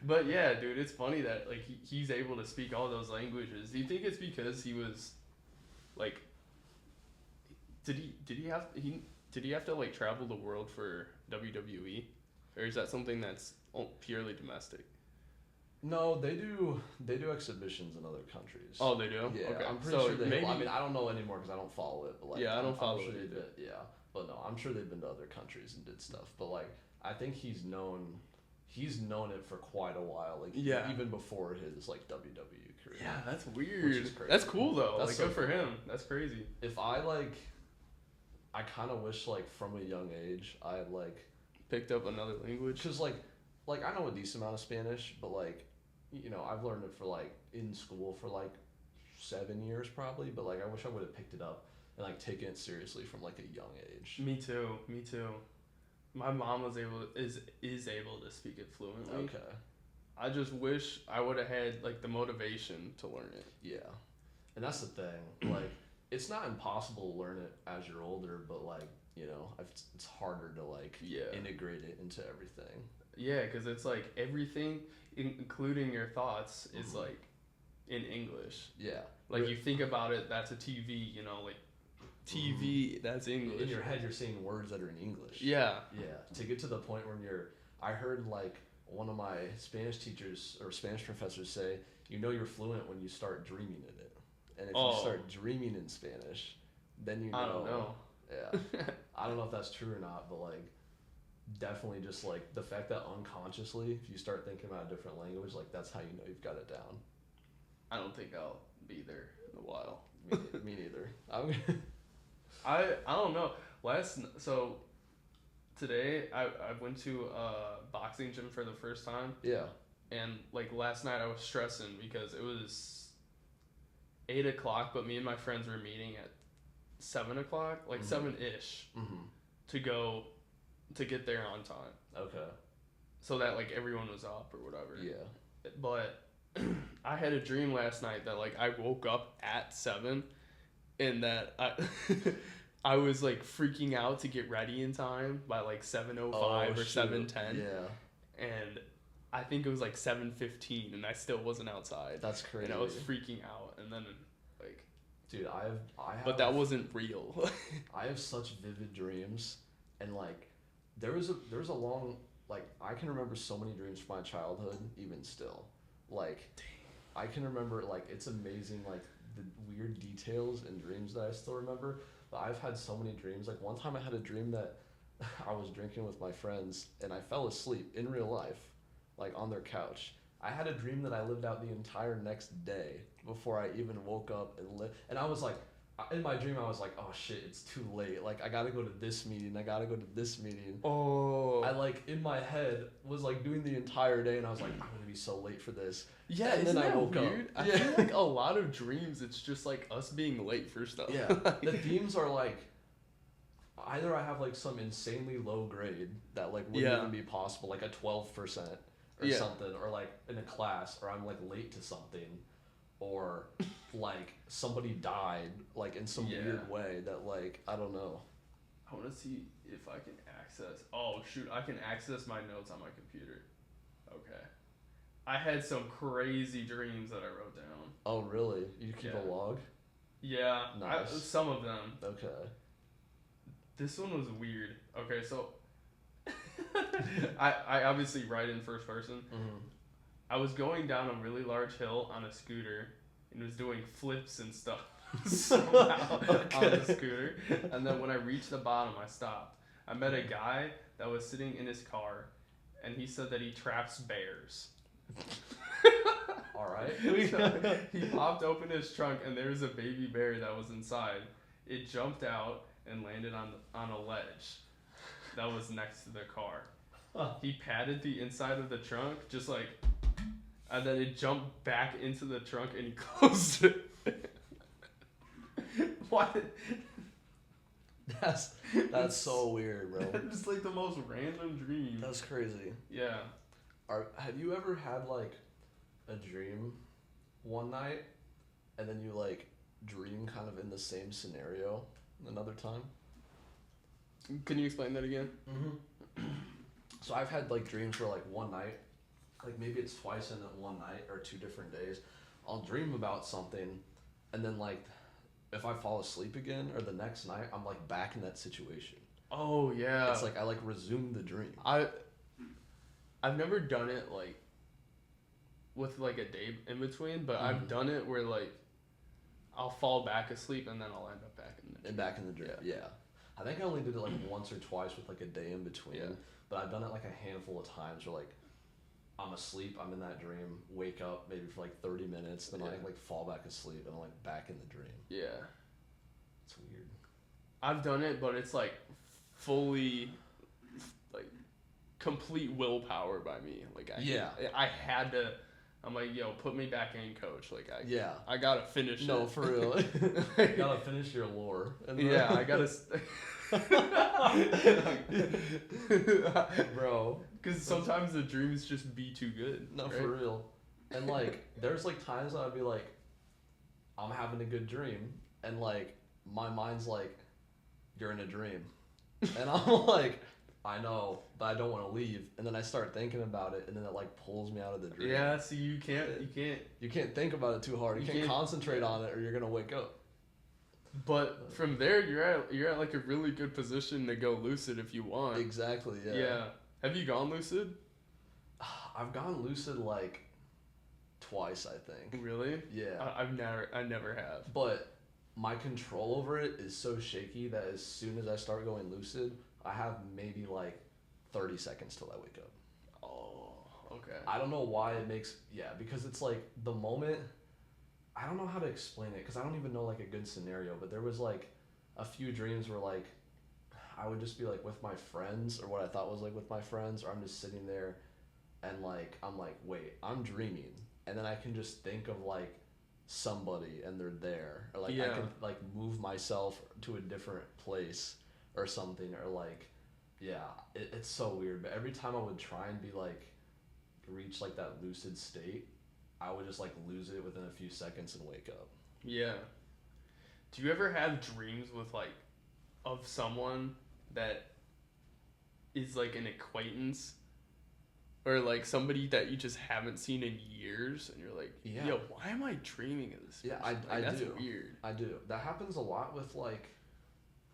But yeah, dude, it's funny that like he's able to speak all those languages. Do you think it's because he was like did he have to like travel the world for WWE, or is that something that's purely domestic? No, they do exhibitions in other countries. Oh, they do? Yeah, okay. I'm pretty sure they maybe, I mean, I don't know anymore because I don't follow it. But like, yeah, I don't follow it either. Yeah, but no, I'm sure they've been to other countries and did stuff. But like, I think he's known it for quite a while. Like, even before his like WWE career. Yeah, that's weird. That's cool though. That's like, so good for him. That's crazy. If I kind of wish like from a young age I had like picked up another language. Cause like I know a decent amount of Spanish, but like, you know, I've learned it for like in school for like 7 years probably, but like I wish I would have picked it up and like taken it seriously from like a young age. Me too. my mom is able to speak it fluently. Okay. I just wish I would have had like the motivation to learn it. Yeah, and that's the thing. Like, it's not impossible to learn it as you're older, but like, you know, it's harder to like integrate it into everything. Yeah, because it's like everything, including your thoughts, is like in English. Yeah. Like you think about it, that's a TV. You know, like TV, that's English. In your head, you're saying words that are in English. Yeah. Yeah. To get to the point where I heard like one of my Spanish teachers or Spanish professors say, you know you're fluent when you start dreaming in it. And if you start dreaming in Spanish, then you know. I don't know. Yeah. I don't know if that's true or not, but like definitely just like the fact that unconsciously, if you start thinking about a different language, like that's how you know you've got it down. I don't think I'll be there in a while. Me neither. I don't know. So today I went to a boxing gym for the first time. Yeah. And like last night I was stressing because it was 8 o'clock, but me and my friends were meeting at 7 o'clock, like 7-ish, to get there on time. Okay. So that like everyone was up or whatever. Yeah. But I had a dream last night that like I woke up at 7 and that I was like freaking out to get ready in time by like 7:05 or 7:10. Yeah. And I think it was like 7:15 and I still wasn't outside. That's crazy. And I was freaking out and then like, dude, I have but that wasn't real. I have such vivid dreams, and like there was a long, like I can remember so many dreams from my childhood even still. Like I can remember, like it's amazing, like the weird details and dreams that I still remember. But I've had so many dreams. Like one time I had a dream that I was drinking with my friends and I fell asleep in real life, like on their couch. I had a dream that I lived out the entire next day before I even woke up and I was like, in my dream I was like, oh shit, it's too late. Like I gotta go to this meeting. I gotta go to this meeting. Oh. I like in my head was like doing the entire day and I was like, I'm gonna be so late for this. Yeah, and then I woke weird? up. I feel like a lot of dreams, it's just like us being late for stuff. Yeah, the themes are like, either I have like some insanely low grade that like wouldn't even be possible, like a 12% or something, or like in a class, or I'm like late to something, or like somebody died like in some weird way that like, I don't know. I want to see if I can access. Oh shoot, I can access my notes on my computer. Okay. I had some crazy dreams that I wrote down. Oh really? You keep a log? Yeah. Nice. Some of them. Okay. This one was weird. Okay, so I obviously write in first person. Mm-hmm. I was going down a really large hill on a scooter and was doing flips and stuff somehow on the scooter. And then when I reached the bottom, I stopped. I met a guy that was sitting in his car, and he said that he traps bears. All right. So he popped open his trunk, and there was a baby bear that was inside. It jumped out and landed on a ledge that was next to the car. He patted the inside of the trunk, just like, and then it jumped back into the trunk and he closed it. What? That's so weird, bro. It's like the most random dream. That's crazy. Yeah. Have you ever had like a dream one night and then you like dream kind of in the same scenario another time? Can you explain that again? Mm-hmm. So I've had like dreams where like one night, like maybe it's twice in one night or 2 different days, I'll dream about something and then like if I fall asleep again or the next night, I'm like back in that situation. Oh yeah. It's like I like resume the dream. I've never done it like with like a day in between, but I've done it where like I'll fall back asleep and then I'll end up back in the dream. And back in the dream. Yeah. I think I only did it like once or twice with like a day in between. Yeah. But I've done it like a handful of times where like I'm asleep, I'm in that dream, wake up maybe for like 30 minutes, then I like fall back asleep and I'm like back in the dream. Yeah. It's weird. I've done it, but it's like fully like complete willpower by me. Like I had to. I'm like, yo, put me back in, coach. Like I gotta finish it. No, for real. You gotta finish your lore. Yeah, I gotta. Bro. Because sometimes the dreams just be too good. No, right? for real. And like, there's like times that I'd be like, I'm having a good dream, and like my mind's like, you're in a dream, and I'm like, I know, but I don't want to leave. And then I start thinking about it, and then it like pulls me out of the dream. Yeah, see, you can't think about it too hard. You can't concentrate on it, or you're gonna wake up. But from there, you're at like a really good position to go lucid if you want. Exactly. Yeah. Yeah. Have you gone lucid? I've gone lucid like twice, I think. Really? Yeah. I never have. But my control over it is so shaky that as soon as I start going lucid, I have maybe like 30 seconds till I wake up. Oh, okay. I don't know why it makes, because it's like the moment, I don't know how to explain it because I don't even know like a good scenario, but there was like a few dreams where like I would just be like with my friends, or what I thought was like with my friends, or I'm just sitting there and like I'm like, wait, I'm dreaming, and then I can just think of like somebody and they're there, or like I can like move myself to a different place or something, or like it's so weird. But every time I would try and be like reach like that lucid state, I would just like lose it within a few seconds and wake up. Yeah. Do you ever have dreams with like of someone that is like an acquaintance, or like somebody that you just haven't seen in years, and you're like, yo, why am I dreaming of this person? Yeah, I that's do. Weird. I do. That happens a lot with like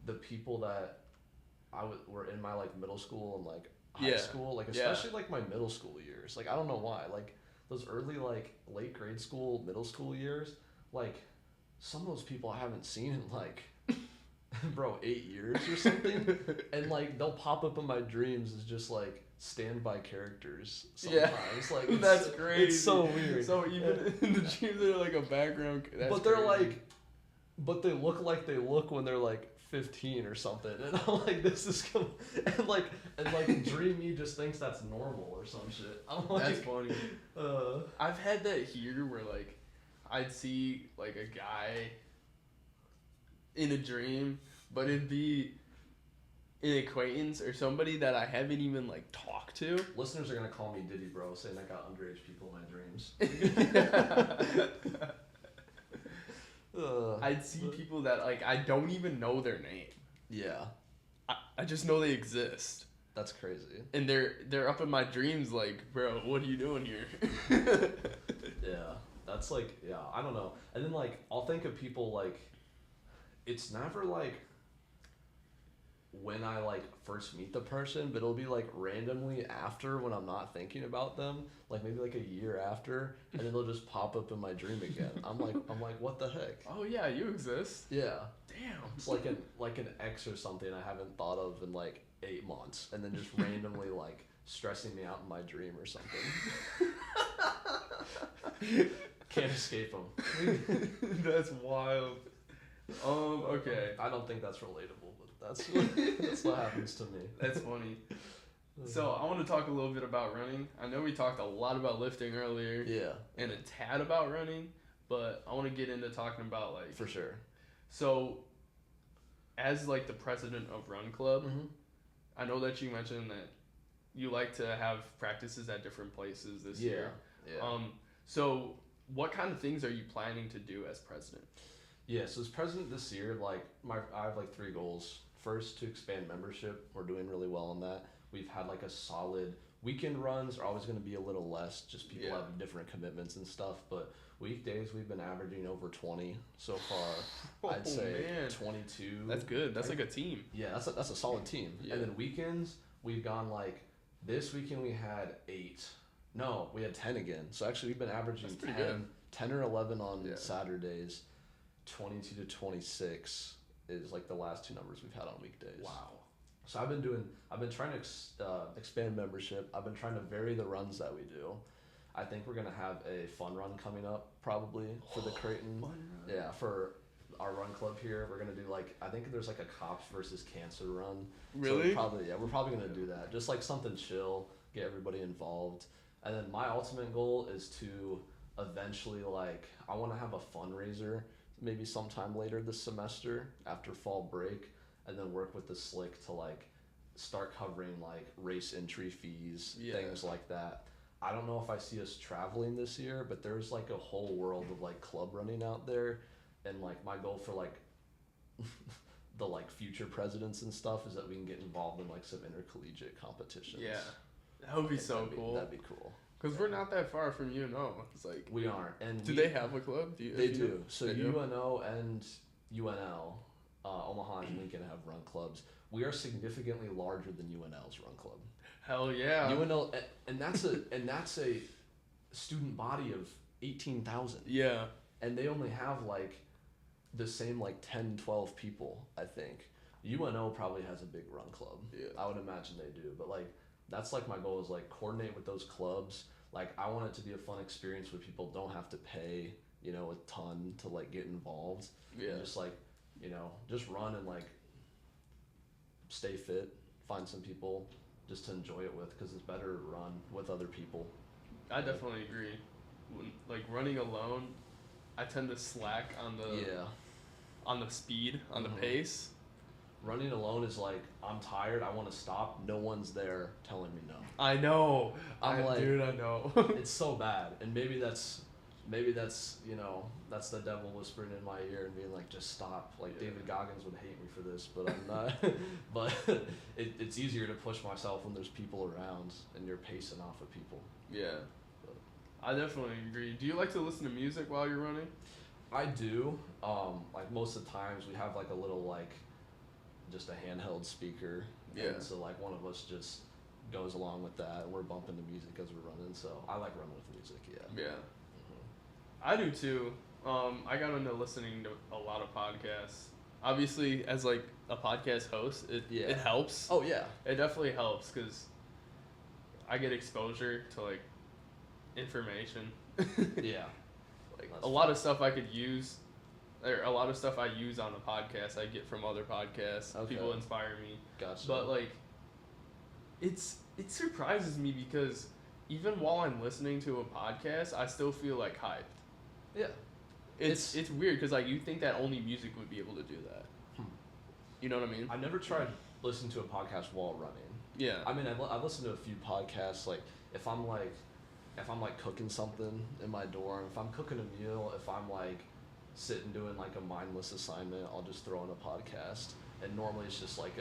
the people that were in my like middle school and like high school, like especially like my middle school years. Like I don't know why, like those early like late grade school, middle school years, like some of those people I haven't seen in like bro 8 years or something, and like they'll pop up in my dreams as just like standby characters sometimes. Like that's crazy. It's so weird. So even in the dreams they're like a background, but they're crazy. But they look like they look when they're like 15 or something, and I'm like, this is and like Dreamy just thinks that's normal or some shit. I'm like, that's funny. I've had that here where like I'd see like a guy in a dream, but it'd be an acquaintance or somebody that I haven't even like talked to. Listeners are gonna call me Diddy Bro, saying I got underage people in my dreams. I'd see people that like I don't even know their name. Yeah. I just know they exist. That's crazy. And they're up in my dreams like, bro, what are you doing here? Yeah. That's like, I don't know. And then like I'll think of people like, it's never like when I like first meet the person, but it'll be like randomly after when I'm not thinking about them, like maybe like a year after, and then they'll just pop up in my dream again. I'm like, what the heck? Oh yeah, you exist. Yeah. Damn. It's like an ex or something I haven't thought of in like 8 months, and then just randomly like stressing me out in my dream or something. Can't escape them. That's wild. Okay. I don't think that's relatable, but that's what happens to me. That's funny. So I want to talk a little bit about running. I know we talked a lot about lifting earlier. Yeah. And a tad about running, but I want to get into talking about like. For sure. So, as like the president of Run Club, I know that you mentioned that you like to have practices at different places this year. Yeah. So what kind of things are you planning to do as president? Yeah, so as president this year, like I have like 3 goals. First, to expand membership. We're doing really well on that. We've had like a solid weekend runs are always going to be a little less, just people have different commitments and stuff, but weekdays we've been averaging over 20 so far. I'd say 22. That's good. That's like a team. Yeah, that's a solid team. Yeah. And then weekends we've gone like this weekend we had 8. No, we had 10 again. So actually we've been averaging 10 or 11 on Saturdays. 22 to 26 is like the last 2 numbers we've had on weekdays. Wow. So I've been trying to expand membership. I've been trying to vary the runs that we do. I think we're gonna have a fun run coming up probably for the Creighton. Yeah, for our run club here, we're gonna do like I think there's like a cops versus cancer run. Really? So we're probably gonna do that. Just like something chill, get everybody involved. And then my ultimate goal is to eventually like I want to have a fundraiser maybe sometime later this semester after fall break. and then work with the Slick to like start covering like race entry fees, things like that. I don't know if I see us traveling this year, but there's like a whole world of like club running out there, and like my goal for like the like future presidents and stuff is that we can get involved in like some intercollegiate competitions. Yeah, that would be cool. That'd be cool. Because we're not that far from UNO. It's like we aren't. And do they have a club? They do. So UNO and UNL, Omaha and Lincoln have run clubs. We are significantly larger than UNL's run club. Hell yeah. UNL, and that's a student body of 18,000. Yeah. And they only have like the same like 10, 12 people, I think. UNO probably has a big run club. Yeah. I would imagine they do. But like that's like my goal is like coordinate with those clubs. Like I want it to be a fun experience where people don't have to pay, you know, a ton to like get involved. Yeah. And just like, you know, just run and like stay fit, find some people just to enjoy it with, because it's better to run with other people. I definitely agree. When, like running alone, I tend to slack on the speed, on the pace. Running alone is like, I'm tired, I want to stop, no one's there telling me no. I know. I'm like, dude, I know. It's so bad. And maybe that's, you know, that's the devil whispering in my ear and being like, just stop. Like David Goggins would hate me for this, but I'm not. But it's easier to push myself when there's people around and you're pacing off of people. Yeah. But I definitely agree. Do you like to listen to music while you're running? I do. Like most of the times we have like a little like, just a handheld speaker. Yeah. And so like one of us just goes along with that. We're bumping the music as we're running. So I like running with music. Yeah. Yeah. I do too. I got into listening to a lot of podcasts. Obviously, as like a podcast host, it helps. Oh yeah. It definitely helps because I get exposure to like information. Yeah. Like a lot of stuff I could use. Or a lot of stuff I use on the podcast I get from other podcasts. Okay. People inspire me. Gotcha. But like, it surprises me because even while I'm listening to a podcast, I still feel like hyped. Yeah. It's weird because like you think that only music would be able to do that. You know what I mean? I never tried listening to a podcast while running. Yeah. I mean, I've listened to a few podcasts. Like if I'm like cooking something in my dorm, if I'm cooking a meal, if I'm like sitting doing like a mindless assignment, I'll just throw in a podcast. And normally it's just like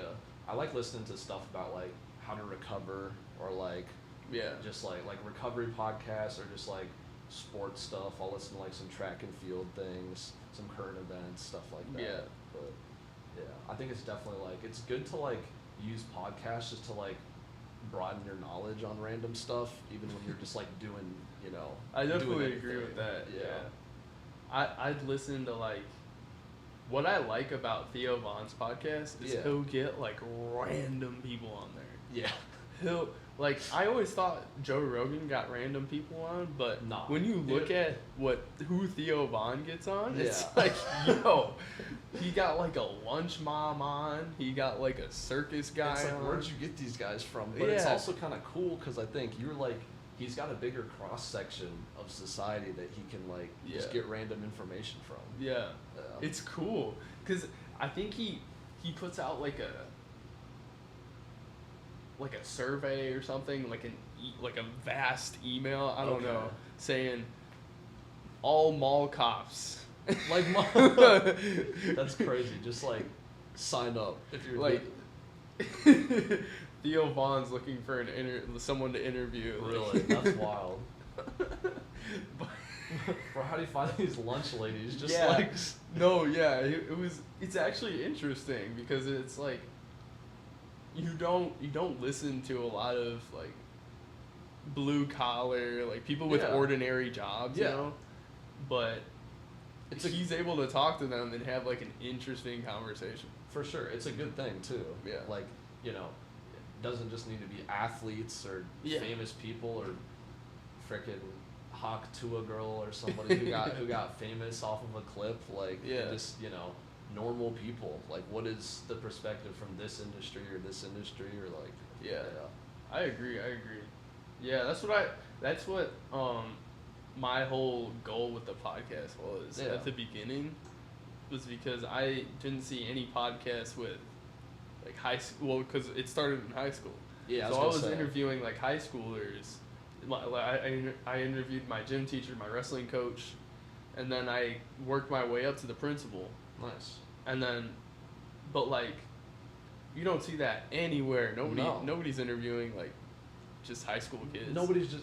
I like listening to stuff about like how to recover or like just like recovery podcasts or just like sports stuff. I'll listen to like some track and field things, some current events, stuff like that. Yeah. But yeah, I think it's definitely like it's good to like use podcasts just to like broaden your knowledge on random stuff, even when you're just like doing, you know. I definitely agree with that. Yeah. I'd listen to like what I like about Theo Von's podcast is he'll get like random people on there. Yeah. He'll like I always thought Joe Rogan got random people on, but when you look at who Theo Von gets on, it's like, yo, he got like a lunch mom on, he got like a circus guy it's like, on. Where'd you get these guys from? But it's also kind of cool because I think you're like, he's got a bigger cross section of society that he can like just get random information from. Yeah. It's cool because I think he puts out like a survey or something, like a vast email, I don't know, saying all mall cops. Like that's crazy. Just like sign up if you're like Theo Von's looking for someone to interview. Really? That's wild. Bro, how do you find these lunch ladies? Just like it's actually interesting because it's like you don't listen to a lot of like blue collar, like people with ordinary jobs, you know, but he's able to talk to them and have like an interesting conversation. For sure. It's a good thing too. Yeah. Like, you know, it doesn't just need to be athletes or famous people or frickin' Hawk Tua girl or somebody who got famous off of a clip. Like just, you know, normal people. Like what is the perspective from this industry or like I agree. Yeah, that's what my whole goal with the podcast was at the beginning, was because I didn't see any podcasts with like high school, because it started in high school. Yeah. So I was interviewing like high schoolers. I interviewed my gym teacher, my wrestling coach, and then I worked my way up to the principal. Nice. And then, but like, you don't see that anywhere. Nobody's interviewing like just high school kids. Nobody's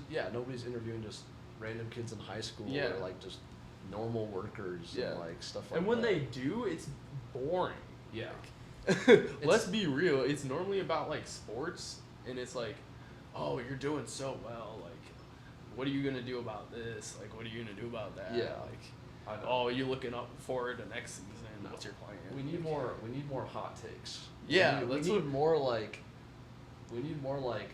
interviewing just random kids in high school or like just normal workers and like stuff like that. And when they do, it's boring. Yeah. Let's be real. It's normally about like sports, and it's like, oh, you're doing so well. Like, what are you gonna do about this? Like, what are you gonna do about that? Yeah. Like, oh, you're looking up forward to next season. No. What's your plan? We need more. We need more hot takes. Yeah. We need more like. We need more like,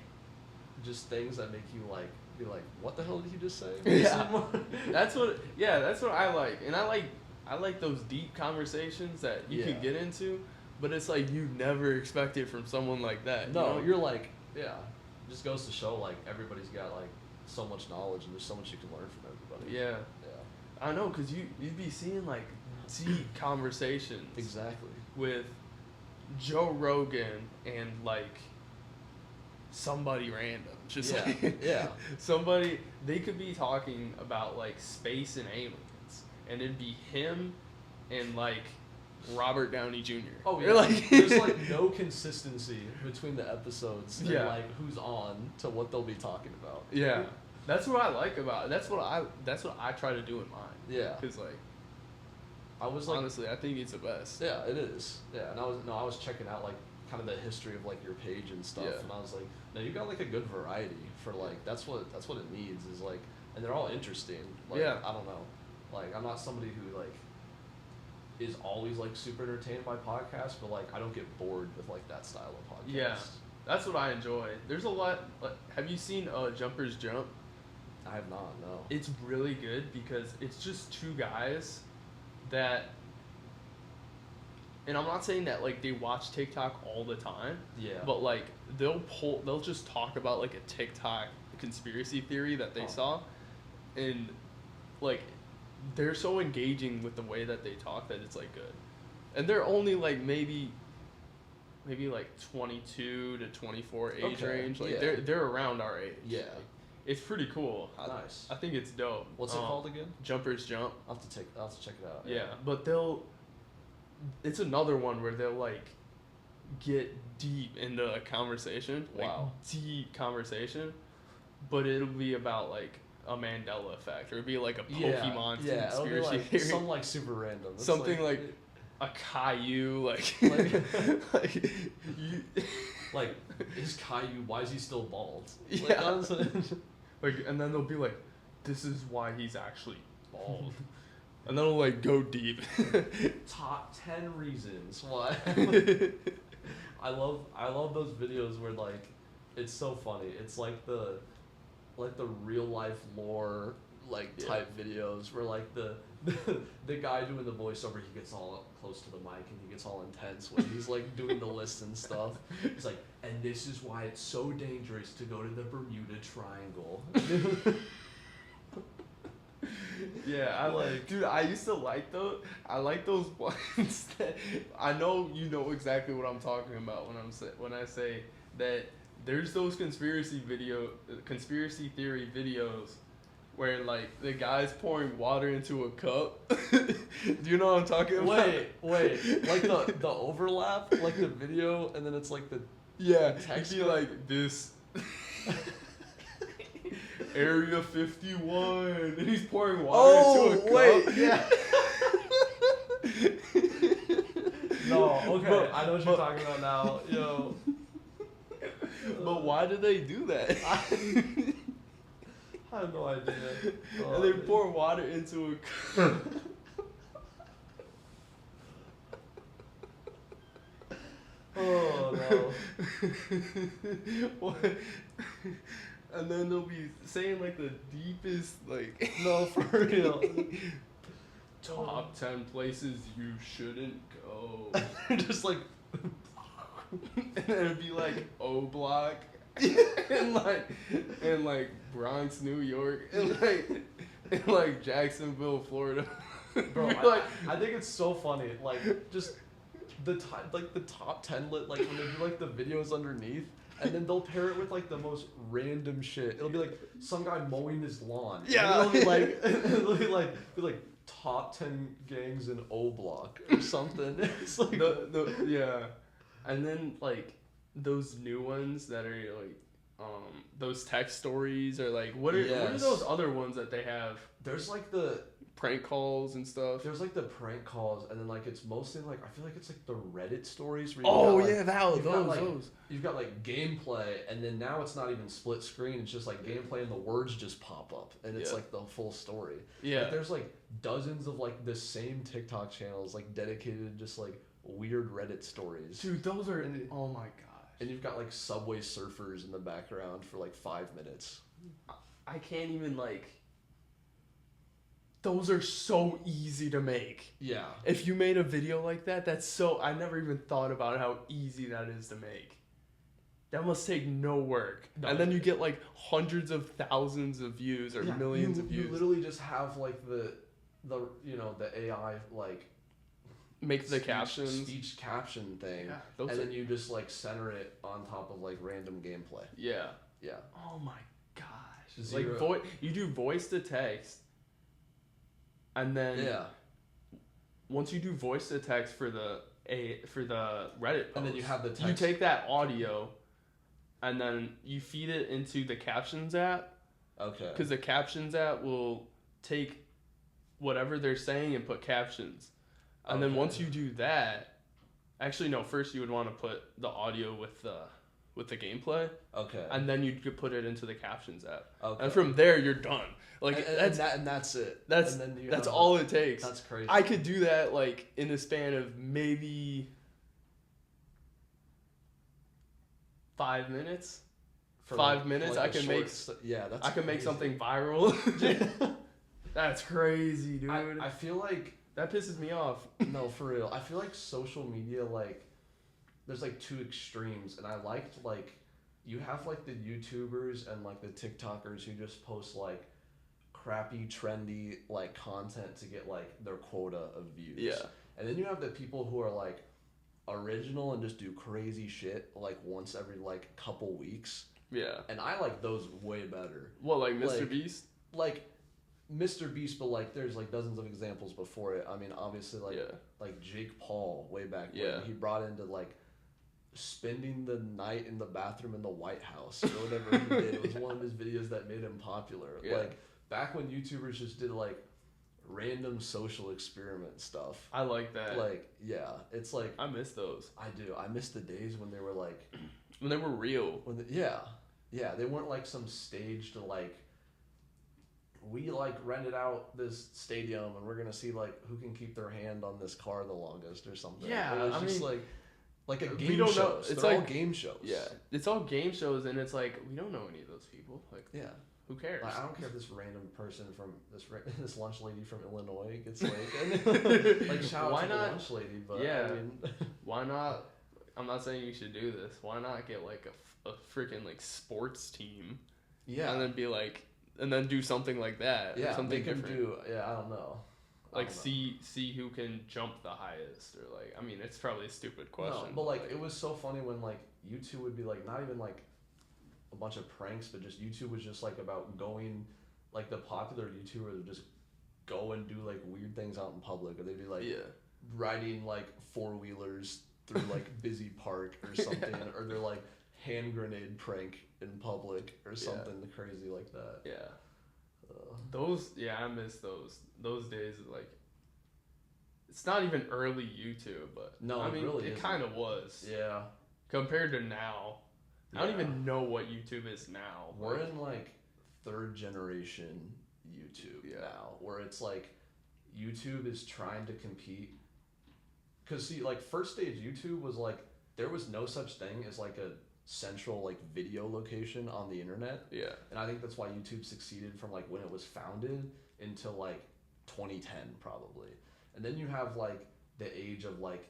just things that make you like be like, what the hell did he just say? Yeah. That's what I like, and I like those deep conversations that you can get into, but it's like you never expect it from someone like that. No, you're like, it just goes to show like everybody's got like so much knowledge and there's so much you can learn from everybody. Yeah. I know, cause you'd be seeing like deep conversations. Exactly. With Joe Rogan and like somebody random, just somebody, they could be talking about like space and aliens, and it'd be him and like Robert Downey Jr. Oh yeah, like there's like no consistency between the episodes and like who's on to what they'll be talking about. Yeah, that's what I like about it. That's what I try to do in mine. Yeah, because like I was like, honestly, I think it's the best. Yeah, it is. Yeah, and I was checking out like kind of the history of like your page and stuff, and I was like, no, you got like a good variety for like that's what it needs is like, and they're all interesting. Like, I don't know, like I'm not somebody who like is always like super entertained by podcasts, but like I don't get bored with like that style of podcast. Yeah, that's what I enjoy. There's a lot. Like, have you seen Jumpers Jump? I have not. No. It's really good because it's just two guys that. And I'm not saying that like they watch TikTok all the time. Yeah. But like they'll just talk about like a TikTok conspiracy theory that they saw, and like they're so engaging with the way that they talk that it's like good. And they're only like maybe like 22 to 24 age range. Like they're around our age. Yeah. Like, it's pretty cool. Nice. I think it's dope. What's it called again? Jumpers Jump. I'll have to check it out. Yeah, but it's another one where they'll like get deep into a conversation. Wow. Like, deep conversation. But it'll be about like a Mandela effect, or it'll be like a Pokemon conspiracy like theory. Something like super random. It's something like a Caillou, like like is Caillou, why is he still bald? Yeah. Like, and then they'll be like, this is why he's actually bald. And then it'll like go deep. Top 10 reasons why. I love those videos where like it's so funny. It's like the real life lore like type videos where like the guy doing the voiceover, he gets all close to the mic and he gets all intense when he's like doing the list and stuff. He's like, and this is why it's so dangerous to go to the Bermuda Triangle. Yeah, dude, I used to like those. I like those ones that I know you know exactly what I'm talking about when I say that there's those conspiracy theory videos where like the guy's pouring water into a cup. Do you know what I'm talking about? Wait, like the overlap, like the video, and then it's like the text. It'd be like this. Area 51, and he's pouring water into a cup. Wait, yeah. No, okay, I know what you're talking about now, yo. But why do they do that? I have no idea. And they pour water into a cup. Oh no. What? And then they'll be saying like the deepest, like no, for real. Top 10 places you shouldn't go. Just like, and then it'd be like O Block, and like Bronx, New York, and like Jacksonville, Florida. Bro, I think it's so funny. Like just the top 10 lit, like when they do like the videos underneath, and then they'll pair it with like the most random shit. It'll be like some guy mowing his lawn. Yeah. And it'll be like top 10 gangs in O Block or something. It's like yeah, and then like those new ones that are like those text stories, or like what are those other ones that they have? There's like the prank calls and stuff. There's like the prank calls, and then like it's mostly like I feel like it's like the Reddit stories. Where you've got like gameplay, and then now it's not even split screen. It's just like gameplay, and the words just pop up, and it's like the full story. Yeah. Like, there's like dozens of like the same TikTok channels like dedicated to just like weird Reddit stories. Dude, those are oh my gosh. And you've got like Subway Surfers in the background for like 5 minutes. I can't even like. Those are so easy to make. Yeah. If you made a video like that, that's so... I never even thought about how easy that is to make. That must take no work. No. And then you get like hundreds of thousands of views or millions of views. You literally just have like the AI like... Make the captions. Speech caption thing. Yeah, and then you just like center it on top of like random gameplay. Yeah. Yeah. Oh my gosh. Like you do voice to text. And then once you do voice to text for the Reddit post, and then you have the text. You take that audio, and then you feed it into the captions app. Okay. Because the captions app will take whatever they're saying and put captions, and then once you do that, actually no, first you would want to put the audio with the gameplay. Okay. And then you could put it into the captions app. Okay. And from there you're done. Like and that's it. That's all it takes. That's crazy. I could do that like in the span of maybe 5 minutes. For 5 minutes, I can make that's I can make something viral. That's crazy, dude. I feel like that pisses me off. No, for real. I feel like social media, like there's like two extremes, and I liked like you have like the YouTubers and like the TikTokers who just post like crappy, trendy like content to get like their quota of views. Yeah. And then you have the people who are like original and just do crazy shit like once every like couple weeks. Yeah. And I like those way better. What, like Mr. Beast? Like Mr. Beast, but like there's like dozens of examples before it. I mean, obviously like Jake Paul way back when he brought into like spending the night in the bathroom in the White House or whatever he did. It was one of his videos that made him popular. Yeah. Like back when YouTubers just did like random social experiment stuff. I like that. Like, yeah, it's like I miss those. I do. I miss the days when they were like when they were real. Yeah, they weren't like some staged like we like rented out this stadium and we're gonna see like who can keep their hand on this car the longest or something. Yeah, it was just mean, like a game show. It's like all game shows. Yeah, it's all game shows, and it's like we don't know any of those people. Like, yeah, who cares? Like, I don't care if this random person from this lunch lady from Illinois gets like like shout out to the lunch lady, but yeah, I mean, why not? I'm not saying you should do this. Why not get like a freaking like sports team? Yeah, and then be like, and then do something like that. Yeah, something they can different. do. Yeah, I don't know. Like see who can jump the highest, or like I mean it's probably a stupid question. No, but like it was so funny when like YouTube would be like not even like a bunch of pranks, but just YouTube was just like about going like the popular YouTubers would just go and do like weird things out in public, or they'd be like riding like 4-wheelers through like busy park or something, or they're like hand grenade prank in public or something crazy like that. Yeah. I miss those days. Like, it's not even early YouTube, but no, I mean, really it kind of was. Yeah. Compared to now, I don't even know what YouTube is now. We're in like 3rd generation YouTube now, where it's like YouTube is trying to compete. Cause see, like first stage YouTube was like there was no such thing as like a central like video location on the internet. Yeah. And I think that's why YouTube succeeded from like when it was founded until like 2010 probably. And then you have like the age of like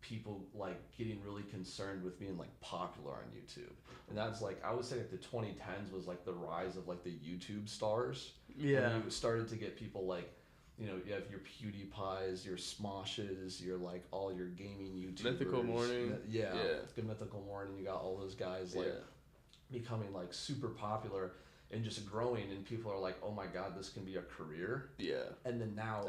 people like getting really concerned with being like popular on YouTube. And that's like I would say like the 2010s was like the rise of like the YouTube stars. Yeah. And you started to get people like you know, you have your PewDiePies, your Smoshes, your like all your gaming YouTubers. Mythical Morning. Good Mythical Morning. You got all those guys like becoming like super popular and just growing, and people are like, oh my god, this can be a career. Yeah. And then now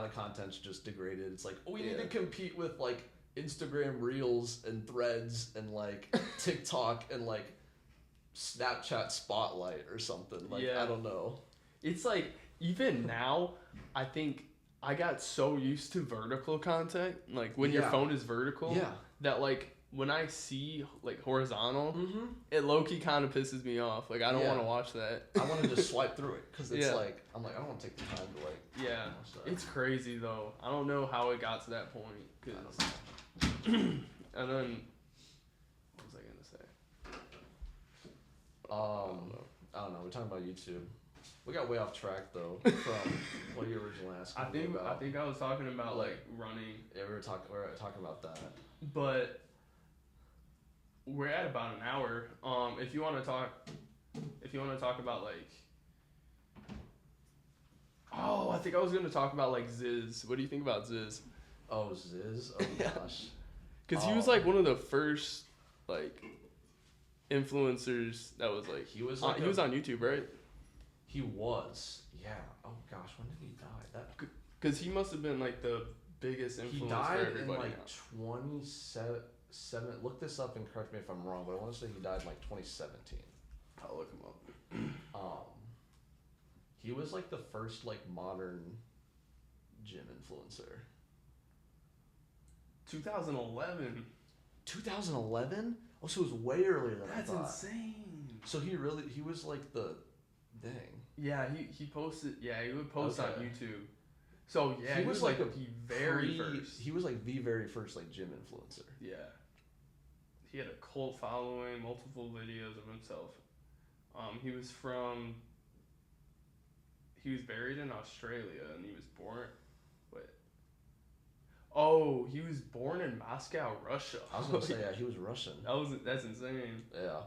the content's just degraded. It's like, oh, we need to compete with like Instagram Reels and Threads and like TikTok and like Snapchat Spotlight or something. Like, I don't know. It's like, even now, I think I got so used to vertical content, like when your phone is vertical, that like when I see like horizontal, it low-key kind of pisses me off. Like, I don't want to watch that. I want to just swipe through it because it's like, I'm like, I don't want to take the time to like watch that. It's crazy though. I don't know how it got to that point. And then, what was I going to say? I don't know. We're talking about YouTube. We got way off track though from what you originally asked me about. I think I was talking about like running. Yeah, we were talking about that. But we're at about an hour. If you want to talk about like, I think I was gonna talk about like Ziz. What do you think about Ziz? Oh, Ziz. Oh gosh. Because he was like one of the first like influencers that was like he was on YouTube, right? He was. Yeah. Oh gosh, when did he die? Because he must have been like the biggest influence he died for everybody. In like 27. Look this up and correct me if I'm wrong, but I want to say he died in like 2017. I'll look him up. He was like the first like modern gym influencer. 2011. 2011? Oh, so it was way earlier than I thought. That's insane. So he was like the dang. Yeah, he posted. Yeah, he would post on YouTube. So yeah, he was like the very first. He was like the very first like gym influencer. Yeah. He had a cult following, multiple videos of himself. He was buried in Australia, and he was born. He was born in Moscow, Russia. I was gonna say, he was Russian. That's insane. Yeah.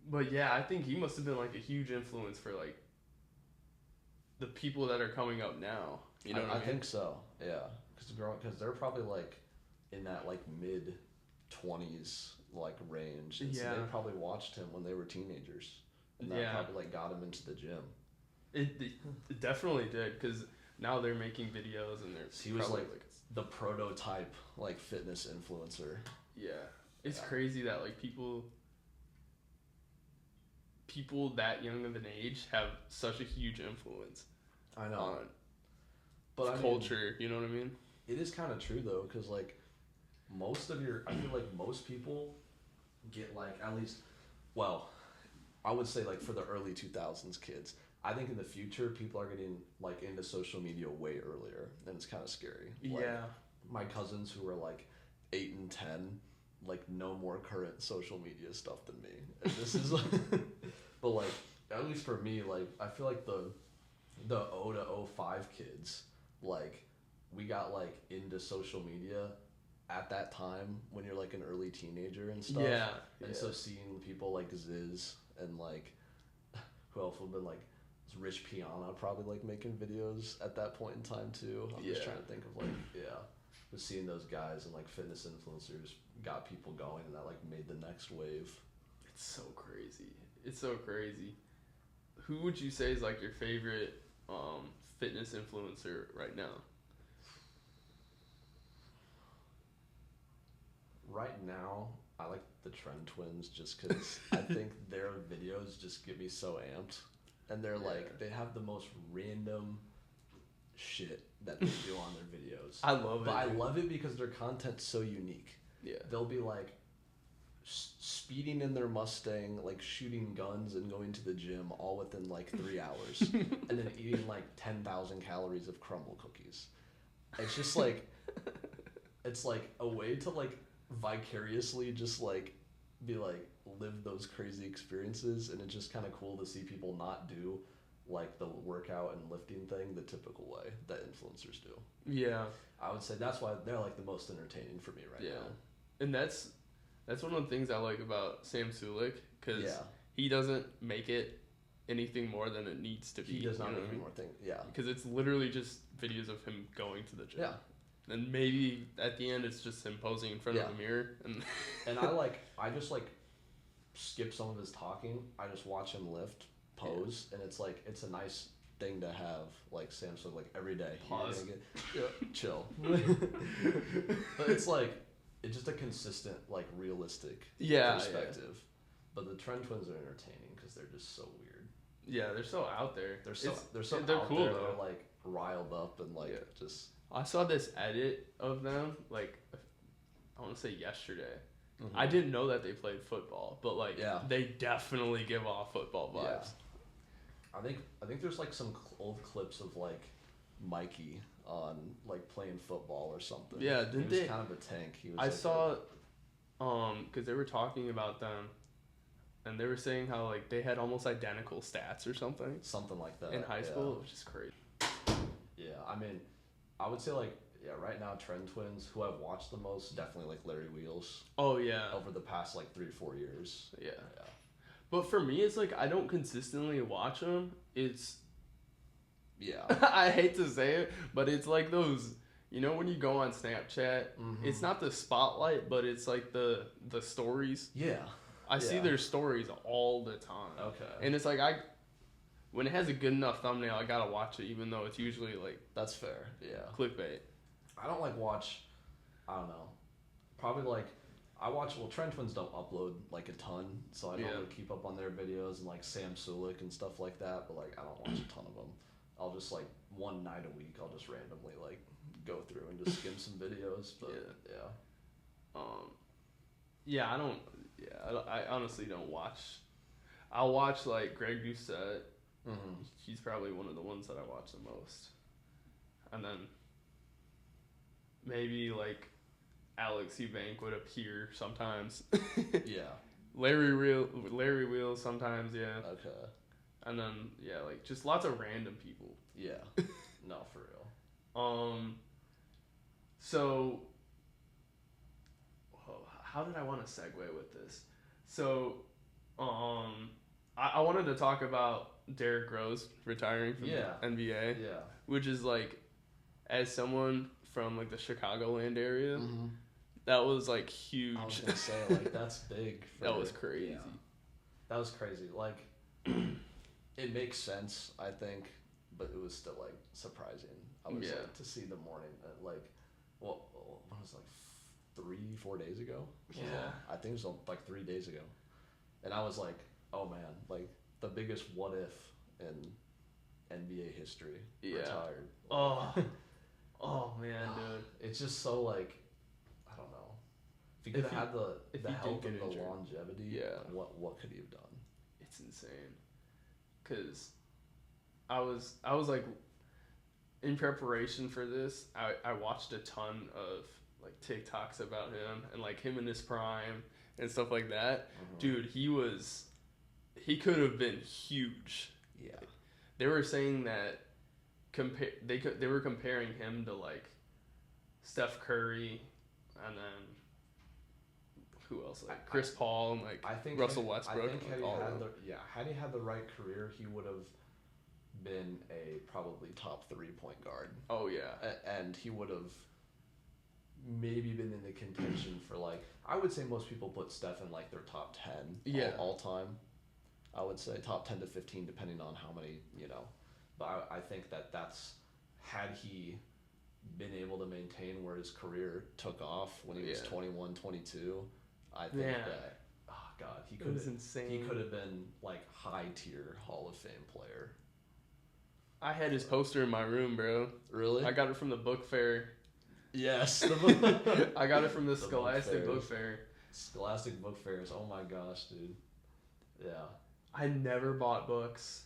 But yeah, I think he must have been like a huge influence for like the people that are coming up now. You know what I mean? I think so. Yeah, because they're probably like in that like mid 20s like range. And so they probably watched him when they were teenagers, and that probably like got him into the gym. It definitely did, because now they're making videos and he was like the prototype like fitness influencer. Yeah, it's crazy that like people that young of an age have such a huge influence. I know. On culture, you know what I mean? It is kind of true though, because like I feel like most people get like at least, well, I would say like for the early 2000s kids. I think in the future people are getting like into social media way earlier, and it's kind of scary. Like, my cousins who are like 8 and 10 like know more current social media stuff than me, and this is but like at least for me, like I feel like the 0 to 05 kids, like we got like into social media at that time when you're like an early teenager and stuff. And so seeing people like Ziz and like who else would have been like Rich Piana probably like making videos at that point in time too. I'm just trying to think of like but seeing those guys and like fitness influencers got people going, and that like made the next wave. It's so crazy. Who would you say is like your favorite fitness influencer right now? Right now, I like the Trend Twins just because I think their videos just get me so amped. And they're like, they have the most random shit that they do on their videos. I love it. But I love it because their content's so unique. Yeah. They'll be like speeding in their Mustang, like shooting guns and going to the gym all within like 3 hours. And then eating like 10,000 calories of crumble cookies. It's just like, it's like a way to like vicariously just like be like live those crazy experiences, and it's just kind of cool to see people not do like the workout and lifting thing the typical way that influencers do. Yeah, I would say that's why they're like the most entertaining for me right now. And that's one of the things I like about Sam Sulek, because he doesn't make it anything more than it needs to be. He does not need any more things. Yeah. Because it's literally just videos of him going to the gym. Yeah. And maybe at the end it's just him posing in front of a mirror. And I just like skip some of his talking. I just watch him lift, pose, and it's like it's a nice thing to have, like Sam said, like every day. Pause. Chill. But it's like it's just a consistent, like realistic perspective. Yeah. But the Trend Twins are entertaining because they're just so weird. Yeah, they're so out there. They're so they're out cool there. though. They're like riled up and like just. I saw this edit of them like I want to say yesterday. Mm-hmm. I didn't know that they played football, but like they definitely give off football vibes. Yeah. I think there's like some old clips of like Mikey on like playing football or something. Yeah, he was kind of a tank. He was. I saw, because they were talking about them, and they were saying how like they had almost identical stats or something. Something like that. In high school, which is crazy. Yeah, I mean, I would say like right now Trend Twins, who I've watched the most, definitely like Larry Wheels. Oh yeah. Over the past like 3-4 years. Yeah. But for me, it's like I don't consistently watch them. It's. Yeah. I hate to say it, but it's like those. You know when you go on Snapchat, it's not the spotlight, but it's like the stories. Yeah. I see their stories all the time. Okay. And it's like when it has a good enough thumbnail, I gotta watch it, even though it's usually like. That's fair. Yeah. Clickbait. I don't like watch. I don't know. Probably like. I watch, Trend Twins don't upload like a ton, so I don't really keep up on their videos and like Sam Sulik and stuff like that, but like I don't watch a ton of them. I'll just like one night a week, I'll just randomly like go through and just skim some videos, but I honestly don't watch. I'll watch like Greg Doucette. Mm-hmm. He's probably one of the ones that I watch the most. And then maybe like Alex Eubank would appear sometimes. Yeah. Larry Wheels sometimes, yeah. Okay. And then like just lots of random people. Yeah. No, for real. So how did I want to segue with this? So I wanted to talk about Derrick Rose retiring from the NBA. Yeah. Which is like, as someone from like the Chicagoland area, that was like huge. I was gonna say like that's big. That was crazy. Yeah. That was crazy. Like, it makes sense, I think, but it was still like surprising. I was like to see the morning like, what was it, like 3-4 days ago? Yeah. I think it was like 3 days ago, and I was like, oh man, like the biggest what if in NBA history. Retired. Oh man, dude. It's just so like, I don't know. If he could have had the help and the longevity, what could he have done? It's insane. Cause I was like, in preparation for this, I watched a ton of like TikToks about him and like him in his prime and stuff like that. Dude, he could have been huge. Yeah. They were saying that they were comparing him to like Steph Curry, and then who else, like Chris Paul and like Russell Westbrook. I think had he had the right career, he would have been a probably top 3 point guard. Oh yeah. And he would have maybe been in the contention for like, I would say most people put Steph in like their top 10 all time. I would say top 10 to 15 depending on how many, but I think that's, had he been able to maintain where his career took off when he was 21, 22, I think that, oh God, he could have been like high tier Hall of Fame player. I had his poster in my room, bro. Really? I got it from the book fair. Yes. I got it from the Scholastic book fair. Scholastic book fairs. Oh my gosh, dude. Yeah. I never bought books.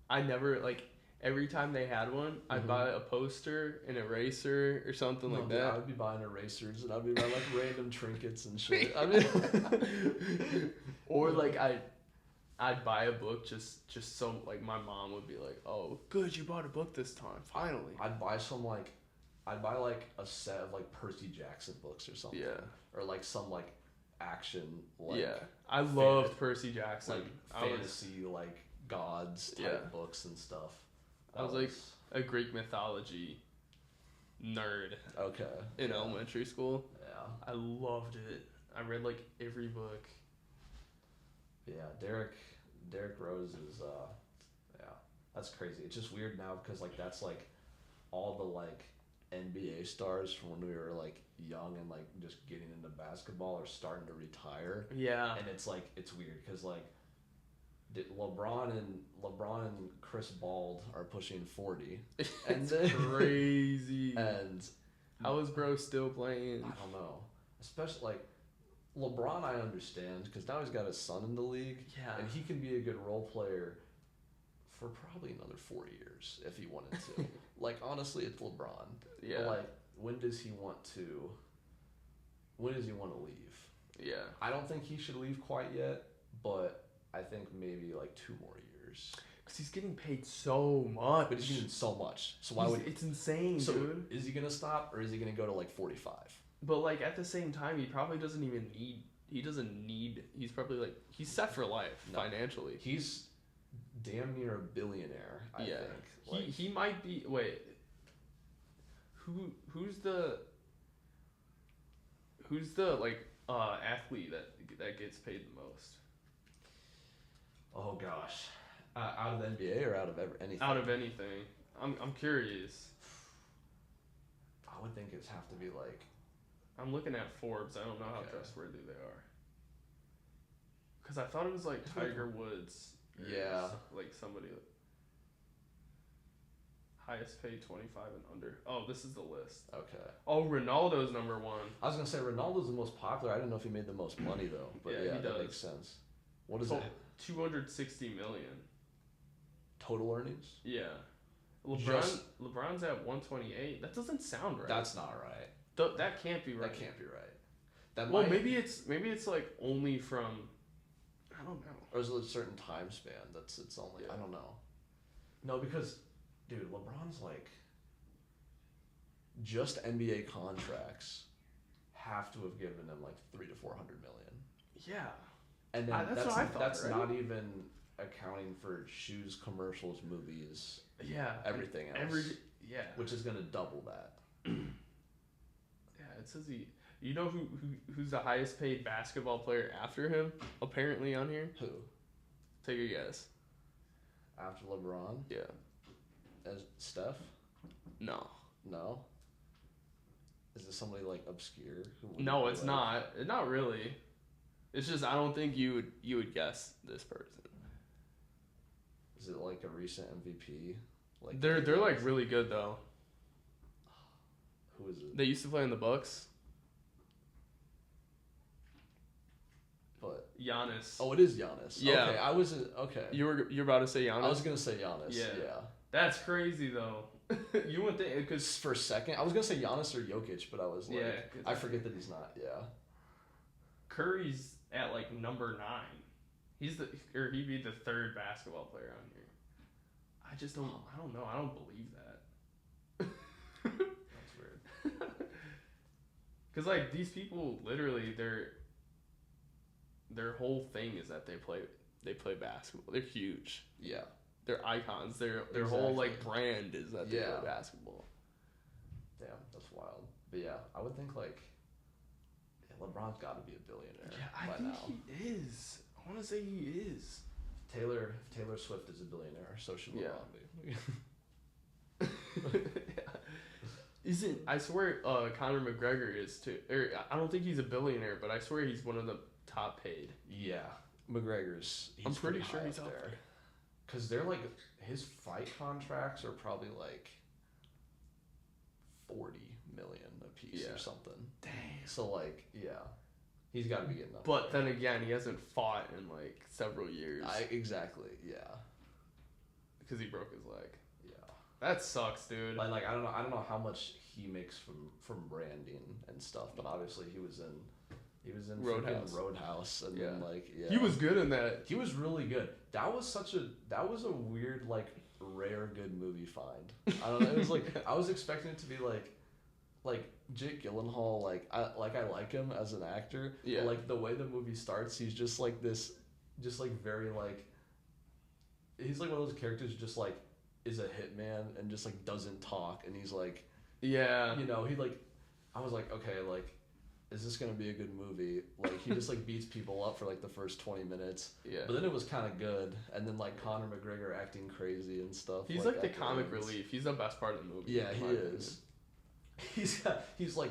I never, like, every time they had one, I'd buy a poster, an eraser, or something like that. I would be buying erasers, and I'd be buying, like, random trinkets and shit. I mean, or, like, I'd buy a book just so, like, my mom would be like, oh, good, you bought a book this time, finally. I'd buy a set of, like, Percy Jackson books or something. Yeah. Or, like, some, like, action, like... Yeah. I loved Percy Jackson. Like, fantasy, like, gods type books and stuff. I was like a Greek mythology nerd. Okay. In elementary school. Yeah. I loved it. I read like every book. Yeah, Derrick Rose is that's crazy. It's just weird now because like that's like all the like NBA stars from when we were like young and like just getting into basketball are starting to retire. Yeah. And it's like it's weird because like LeBron and Chris Bald are pushing 40. It's crazy. And how is bro still playing? I don't know. Especially like LeBron, I understand because now he's got his son in the league. Yeah. And he can be a good role player for probably another 4 years if he wanted to. Like honestly, it's LeBron. Yeah. But, like when does he want to leave? Yeah. I don't think he should leave quite yet, but I think maybe like 2 more years. Because he's getting paid so much. But he's getting so much. So why would it's insane, dude. Is he gonna stop or is he gonna go to like 45? But like at the same time, he probably doesn't even need. He doesn't need. He's probably like he's set for life financially. He's damn near a billionaire. I think. Like, he might be. Wait. Who's the like athlete that gets paid the most? Oh gosh, out of the NBA or out of anything? Out of anything. I'm curious. I would think it'd have to be like. I'm looking at Forbes. I don't know how trustworthy they are. Because I thought it was like Tiger Woods. Yeah. Like somebody. Highest paid 25 and under. Oh, this is the list. Okay. Oh, Ronaldo's number 1. I was gonna say Ronaldo's the most popular. I didn't know if he made the most money though. But yeah, that makes sense. What is it? 260 million. Total earnings? Yeah. LeBron's at 128. That doesn't sound right. That's not right. That can't be right. That can't be right. Maybe it's like only from. I don't know. Or is it a certain time span? It's only. I don't know. No, because, dude, LeBron's like. Just NBA contracts have to have given him like 300 to 400 million. Yeah. And then that's what I thought. That's right? not even accounting for shoes, commercials, movies. Yeah. Everything else. Yeah. Which is gonna double that. Yeah, it says you know who's the highest paid basketball player after him? Apparently on here. Who? Take a guess. After LeBron? Yeah. As Steph? No. No. Is this somebody like obscure? No, it's not. Not really. It's just I don't think you would guess this person. Is it like a recent MVP? Like they're like really good though. Who is it? They used to play in the Bucks. But Giannis. Oh, it is Giannis. Yeah. Okay, I was okay. You're about to say Giannis. I was gonna say Giannis. Yeah. That's crazy though. You wouldn't think because for a second I was gonna say Giannis or Jokic, but I was like, I forget that he's not. Yeah. Curry's at like number 9. He'd be the 3rd basketball player on here. I just don't. I don't know. I don't believe that. That's weird. Cause like these people, literally, their whole thing is that they play basketball. They're huge. Yeah. They're icons. Their whole like brand is that they play basketball. Damn, that's wild. But yeah, I would think like LeBron's got to be a billionaire. Yeah, I think he is. I want to say he is. Taylor Swift is a billionaire, so should LeBron be. Isn't I swear Conor McGregor is too. Or I don't think he's a billionaire, but I swear he's one of the top paid. Yeah, McGregor's. I'm pretty sure he's up there. Cause they're like his fight contracts are probably like 40 million a piece or something. Dang. So like he's got to be getting up. But then again, he hasn't fought in like several years. Exactly. Yeah. Because he broke his leg. Yeah. That sucks, dude. Like I don't know how much he makes from branding and stuff, but obviously he was in Roadhouse and then like he was good in that. He was really good. That was a weird like rare good movie find. I don't know. It was like I was expecting it to be like Jake Gyllenhaal. Like I like him as an actor. Yeah. But, like the way the movie starts, he's just like this, just like very like he's like one of those characters who just like is a hitman and just like doesn't talk, and he's like, yeah, you know, he like, I was like, okay, like, is this gonna be a good movie? Like, he just like beats people up for like the first 20 minutes. Yeah. But then it was kind of good, and then like Conor McGregor acting crazy and stuff. He's like the comic relief. He's the best part of the movie. Yeah, he is. He's like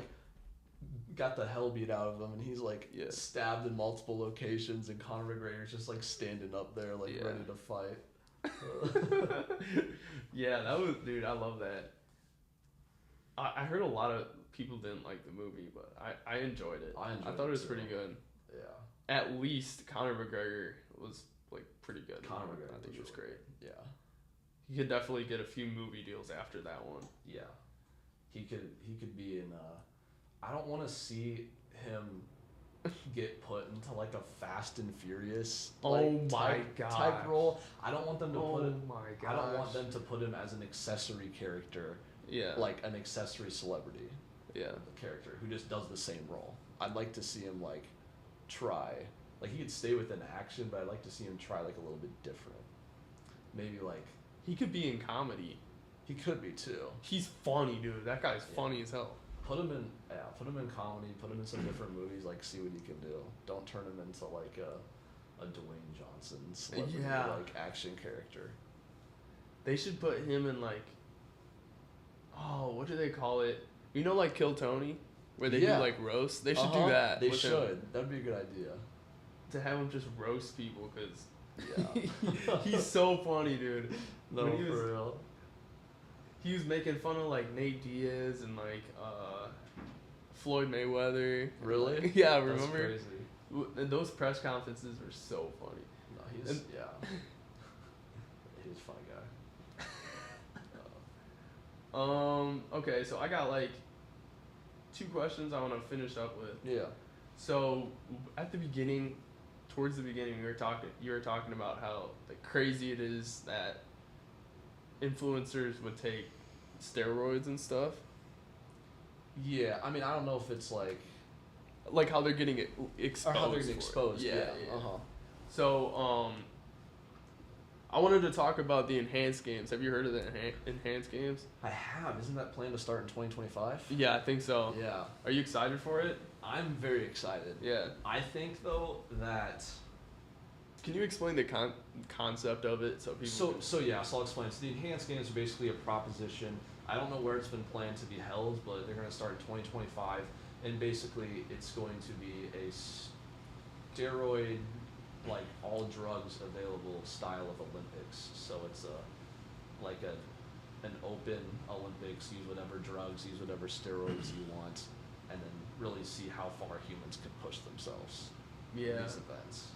got the hell beat out of him, and he's like stabbed in multiple locations, and Conor McGregor's just like standing up there like ready to fight. Yeah, that was, dude, I love that. I heard a lot of people didn't like the movie, but I enjoyed it. I thought it was pretty good. Yeah. At least Conor McGregor was like pretty good. Conor McGregor, I think he was great. Yeah. He could definitely get a few movie deals after that one. Yeah. He could be in I don't want to see him get put into like a Fast and Furious type role. I don't want them to I don't want them to put him as an accessory character. Yeah. Like an accessory celebrity. Yeah. Character who just does the same role. I'd like to see him like try. Like he could stay within action, but I'd like to see him try like a little bit different. Maybe like he could be in comedy. He could be too. He's funny, dude. That guy's funny as hell. Put him in comedy, put him in some different movies, like see what he can do. Don't turn him into like a Dwayne Johnson celebrity like action character. They should put him in like, oh, what do they call it? You know, like Kill Tony, where they do like roast. They should do that. They should. That'd be a good idea. To have him just roast people, cause he's so funny, dude. No, for real. He was making fun of like Nate Diaz and like Floyd Mayweather. Really? Yeah, remember? That's crazy. And those press conferences were so funny. No, he's he's a funny guy. Okay, so I got like 2 questions I want to finish up with. Yeah. So at the beginning, towards the beginning, you were talking about how like crazy it is that influencers would take steroids and stuff. Yeah, I mean, I don't know if it's like how they're getting exposed. Or how they're getting exposed. Yeah. So I wanted to talk about the enhanced games. Have you heard of the enhanced games? I have. Isn't that planned to start in 2025? Yeah, I think so. Yeah. Are you excited for it? I'm very excited. Yeah. I think though that. Can you explain the concept of it so people? So I'll explain. So the enhanced games are basically a proposition. I don't know where it's been planned to be held, but they're going to start in 2025, and basically it's going to be a steroid, like all drugs available style of Olympics. So it's an open Olympics. Use whatever drugs, use whatever steroids you want, and then really see how far humans can push themselves. In these events.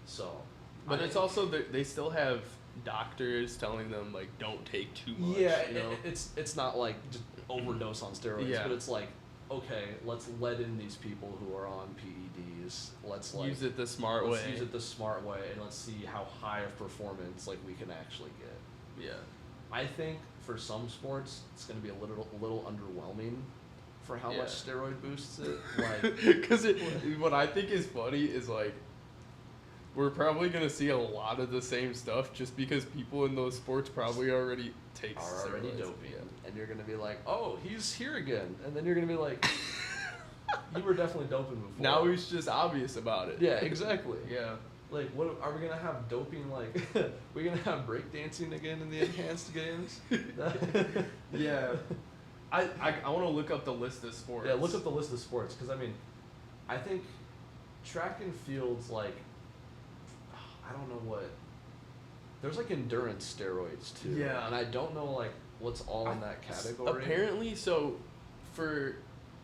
So, but it's also they still have doctors telling them like don't take too much. Yeah, you know? it's not like just overdose on steroids, but it's like, okay, let's let in these people who are on PEDs. Let's like use it the smart way. Use it the smart way, and let's see how high of performance like we can actually get. Yeah, I think for some sports it's going to be a little underwhelming for how much steroid boosts it. Like, because what I think is funny is like, we're probably going to see a lot of the same stuff just because people in those sports probably already take already doping. And you're going to be like, oh, he's here again. And then you're going to be like, you were definitely doping before. Now he's just obvious about it. Yeah, exactly. Yeah. Like, what are we going to have doping, like, we're going to have breakdancing again in the enhanced games? Yeah. I want to look up the list of sports. Yeah, look up the list of sports, because, I mean, I think track and field's, like, I don't know what. There's like endurance steroids too. Yeah. And I don't know like what's all in that category. Apparently,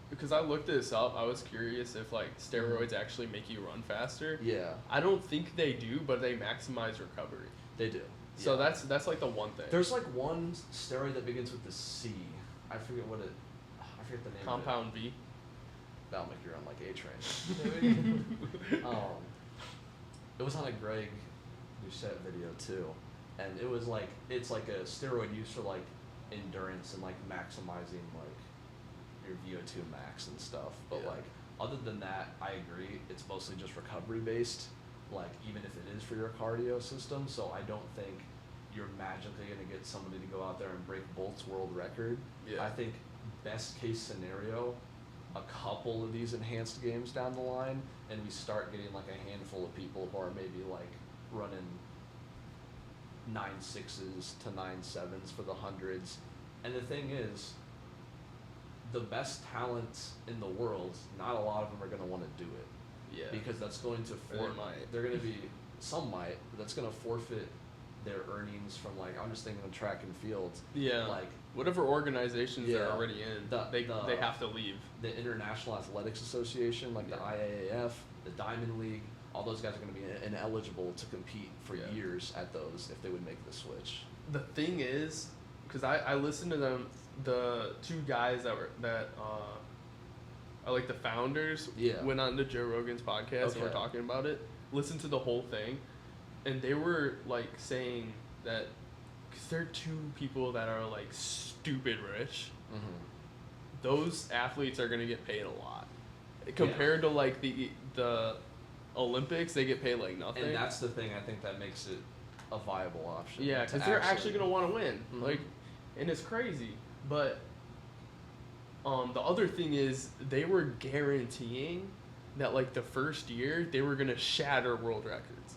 because I looked this up, I was curious if like steroids actually make you run faster. Yeah. I don't think they do, but they maximize recovery. They do. So that's like the one thing. There's like one steroid that begins with the C. I forget the name. Compound V. That'll make you run like A-Train. It was on a Greg Doucette video too, and it was like it's like a steroid used for like endurance and like maximizing like your VO2 max and stuff. But like other than that, I agree. It's mostly just recovery based. Like even if it is for your cardio system, so I don't think you're magically going to get somebody to go out there and break Bolt's world record. Yeah. I think best case scenario, a couple of these enhanced games down the line, and we start getting like a handful of people who are maybe like running 9.6s to 9.7s for the hundreds. And the thing is, the best talents in the world, not a lot of them are going to want to do it. Yeah. Because that's going to they're going to be, some might, but that's going to forfeit their earnings from like, I'm just thinking of track and field. Yeah. Like, whatever organizations they're already in, they have to leave. The International Athletics Association, like the IAAF, the Diamond League, all those guys are going to be ineligible to compete for years at those if they would make the switch. The thing is, because I listened to them, the two guys that are like the founders, went on to Joe Rogan's podcast and were talking about it. Listened to the whole thing, and they were like saying that because they're two people that are like stupid rich, those athletes are gonna get paid a lot compared to like the Olympics. They get paid like nothing, and that's the thing I think that makes it a viable option. Yeah, because they're actually gonna want to win, like, and it's crazy. But the other thing is they were guaranteeing that like the first year they were gonna shatter world records,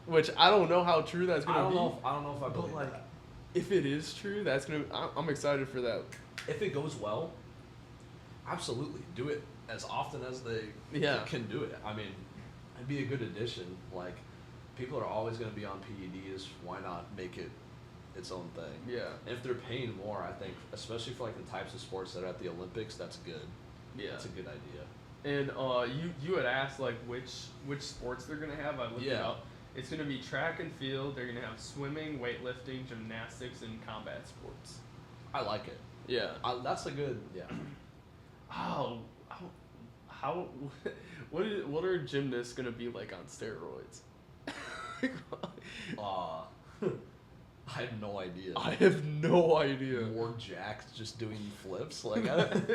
which I don't know how true that's gonna be. I don't know if I believe like, that. If it is true, that's gonna. I'm excited for that. If it goes well, absolutely do it as often as they can do it. I mean, it'd be a good addition. Like, people are always gonna be on PEDs. Why not make it its own thing? Yeah. And if they're paying more, I think, especially for like the types of sports that are at the Olympics, that's good. Yeah. That's a good idea. And you had asked like which sports they're gonna have. I looked it up. It's gonna be track and field. They're gonna have swimming, weightlifting, gymnastics, and combat sports. I like it. Yeah. That's a good. Yeah. How what are gymnasts gonna be like on steroids? I have no idea. I have no idea. More jacked just doing flips. Like, I don't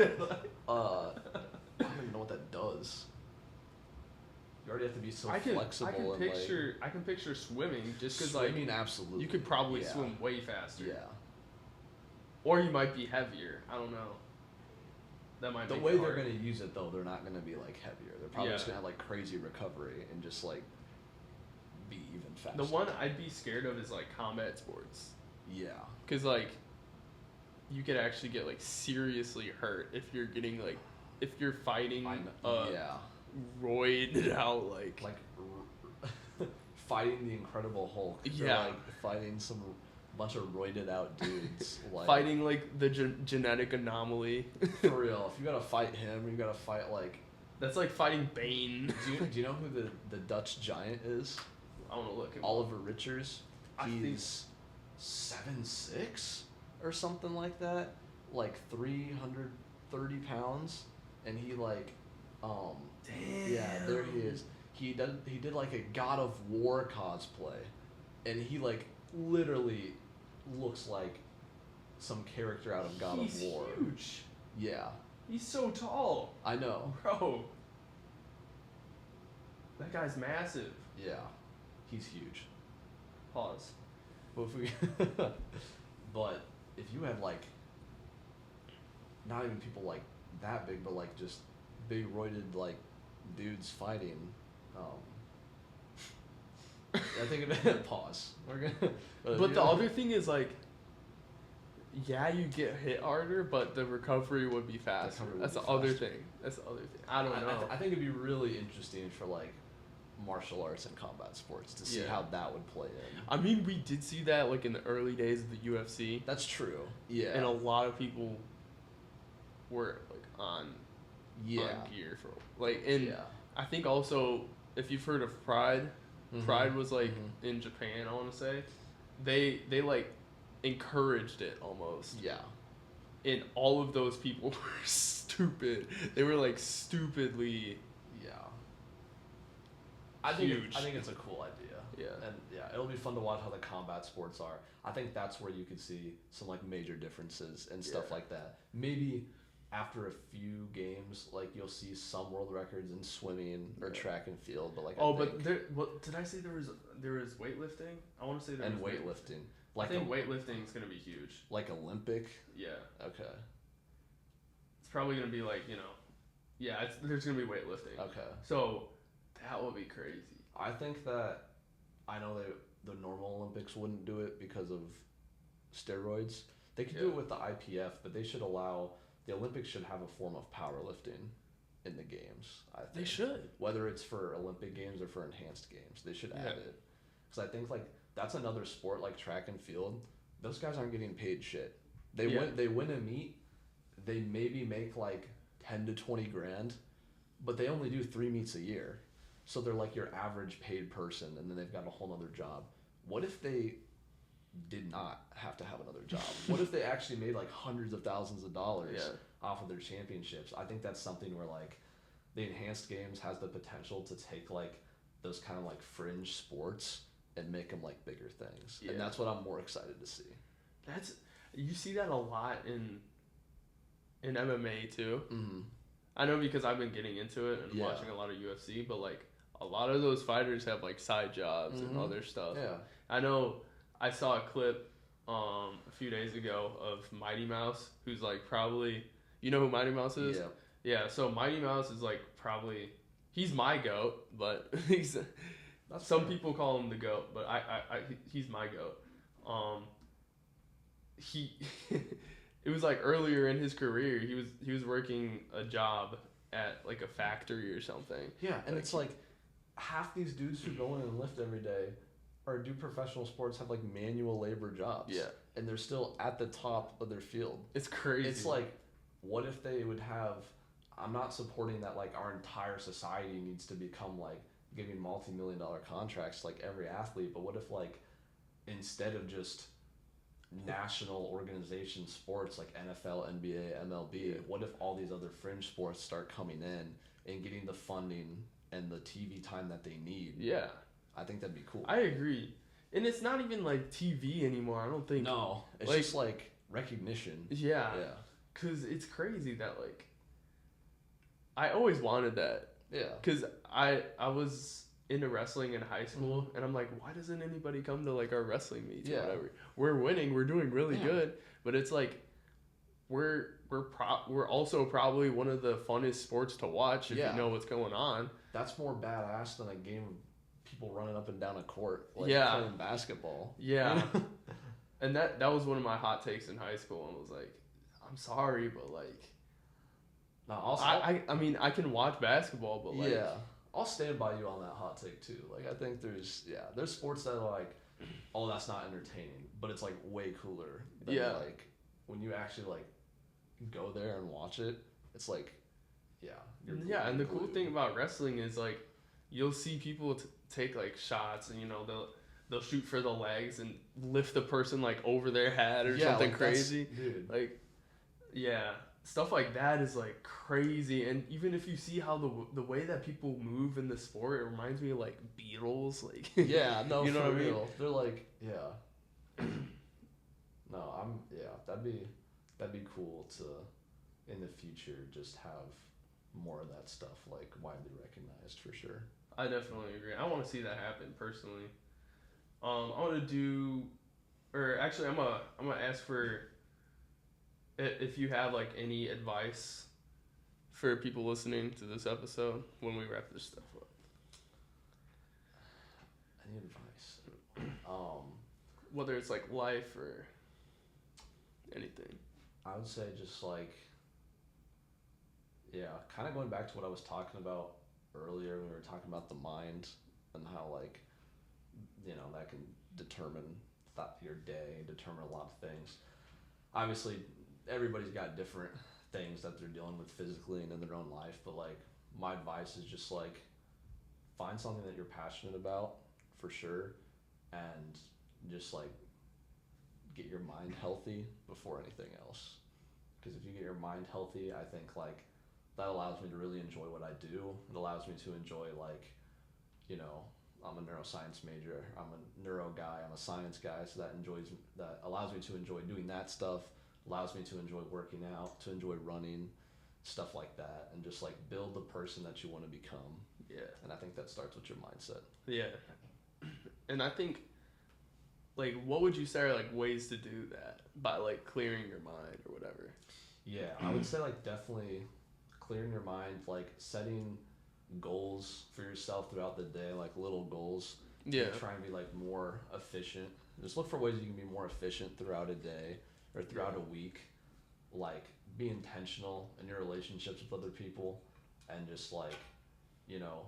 even know what that does. You already have to be so flexible. I can picture swimming just because like absolutely. You could probably swim way faster. Yeah. Or you might be heavier. I don't know. That might the be way hard. they're gonna use it though. They're not gonna be like heavier. They're probably just gonna have like crazy recovery and just like be even faster. The one I'd be scared of is like combat sports. Yeah. Because like you could actually get like seriously hurt if you're getting like if you're fighting roided out like fighting the Incredible Hulk. Yeah. Or, like fighting some bunch of roided out dudes. Like, fighting like the genetic anomaly. For real. If you gotta fight him, you gotta fight like. That's like fighting Bane. Do you know who the Dutch giant is? I want to look. Oliver Richards. He's 7'6" or something like that. Like 330 pounds, and he like, damn. Yeah, there he is. He did like a God of War cosplay, and he like literally looks like some character out of God of War. He's huge. Yeah. He's so tall. I know. Bro. That guy's massive. Yeah. He's huge. Pause. But if you had like, not even people like that big, but like just big roided like dudes fighting, I think of pause. We're gonna. But the other thing is like, yeah, you get hit harder, but the recovery would be faster. That's the other thing. I don't know. I think it'd be really interesting for like martial arts and combat sports to see how that would play in. I mean, we did see that like in the early days of the UFC. That's true. Yeah. And a lot of people were like on gear for like I think also if you've heard of Pride, Pride was like in Japan, I want to say. They like encouraged it almost. Yeah. And all of those people were stupid. They were like stupidly huge. I think it's a cool idea. Yeah. And it'll be fun to watch how the combat sports are. I think that's where you could see some like major differences and stuff like that. Maybe after a few games, like you'll see some world records in swimming or track and field, but like did I say there was weightlifting? I want to say there and was weightlifting. Like I think weightlifting is gonna be huge. Like Olympic. Yeah. Okay. It's probably gonna be like there's gonna be weightlifting. Okay. So that would be crazy. I think that I know the normal Olympics wouldn't do it because of steroids. They could do it with the IPF, but they should allow the Olympics should have a form of powerlifting in the games. I think they should, whether it's for Olympic games or for enhanced games, they should add it. Because I think like that's another sport like track and field. Those guys aren't getting paid shit. They win a meet, they maybe make like 10 to 20 grand, but they only do 3 meets a year. So they're like your average paid person, and then they've got a whole other job. What if they did not have to have another job? What if they actually made like hundreds of thousands of dollars off of their championships? I think that's something where like the enhanced games has the potential to take like those kind of like fringe sports and make them like bigger things. And that's what I'm more excited to see. You see that a lot in MMA too. Mm-hmm. I know because I've been getting into it and watching a lot of UFC, but like a lot of those fighters have like side jobs and other stuff. Yeah. I know I saw a clip a few days ago of Mighty Mouse, who's like probably, you know who Mighty Mouse is? Yeah. Yeah, so Mighty Mouse is like probably, he's my GOAT, but some people call him the GOAT, but he's my GOAT. It was like earlier in his career, he was working a job at like a factory or something. Yeah, and it's like half these dudes who go in and lift every day or do professional sports have like manual labor jobs. Yeah. And they're still at the top of their field. It's crazy. It's like, what if they would have, I'm not supporting that like our entire society needs to become like giving multi-million-dollar contracts like every athlete, but what if like instead of just national organization sports like NFL, NBA, MLB, what if all these other fringe sports start coming in and getting the funding and the TV time that they need? Yeah. I think that'd be cool. I agree. And it's not even like TV anymore, I don't think. No, it's like, just like recognition. Yeah. Yeah. Because it's crazy that like, I always wanted that. Yeah. Because I was into wrestling in high school, and I'm like, why doesn't anybody come to like our wrestling meets or whatever? We're winning, we're doing really good, but it's like we're also probably one of the funnest sports to watch if you know what's going on. That's more badass than a game of people running up and down a court like playing basketball. Yeah. And that was one of my hot takes in high school, and was like, I'm sorry, but like, no, also, I mean I can watch basketball, but like, I'll stand by you on that hot take too. Like I think there's sports that are like, oh, that's not entertaining, but it's like way cooler than like when you actually like go there and watch it. It's like, and the cool thing about wrestling is like you'll see people take like shots, and you know they'll shoot for the legs and lift the person like over their head or something like crazy, dude. Like, stuff like that is like crazy. And even if you see how the way that people move in the sport, it reminds me of like Beatles, like you know what I mean? They're like that'd be cool to in the future just have more of that stuff like widely recognized for sure. I definitely agree. I want to see that happen personally. I want to do, or actually I'm gonna ask for if you have like any advice for people listening to this episode when we wrap this stuff up. Any advice? Whether it's like life or anything. I would say just like, kind of going back to what I was talking about earlier when we were talking about the mind and how like, that can determine your day, determine a lot of things. Obviously, everybody's got different things that they're dealing with physically and in their own life, but like my advice is just like find something that you're passionate about for sure, and just like get your mind healthy before anything else. Because if you get your mind healthy, I think like that allows me to really enjoy what I do. It allows me to enjoy like, I'm a neuroscience major, I'm a neuro guy, I'm a science guy, so that allows me to enjoy doing that stuff. allows me to enjoy working out, to enjoy running, stuff like that, and just like build the person that you want to become. Yeah. And I think that starts with your mindset. Yeah. And I think, like, what would you say are like ways to do that by like clearing your mind or whatever? Yeah, I would say like definitely clearing your mind, like setting goals for yourself throughout the day, like little goals. Yeah. Try and be like more efficient. Just look for ways you can be more efficient throughout a day or throughout a week. Like be intentional in your relationships with other people and just like, you know,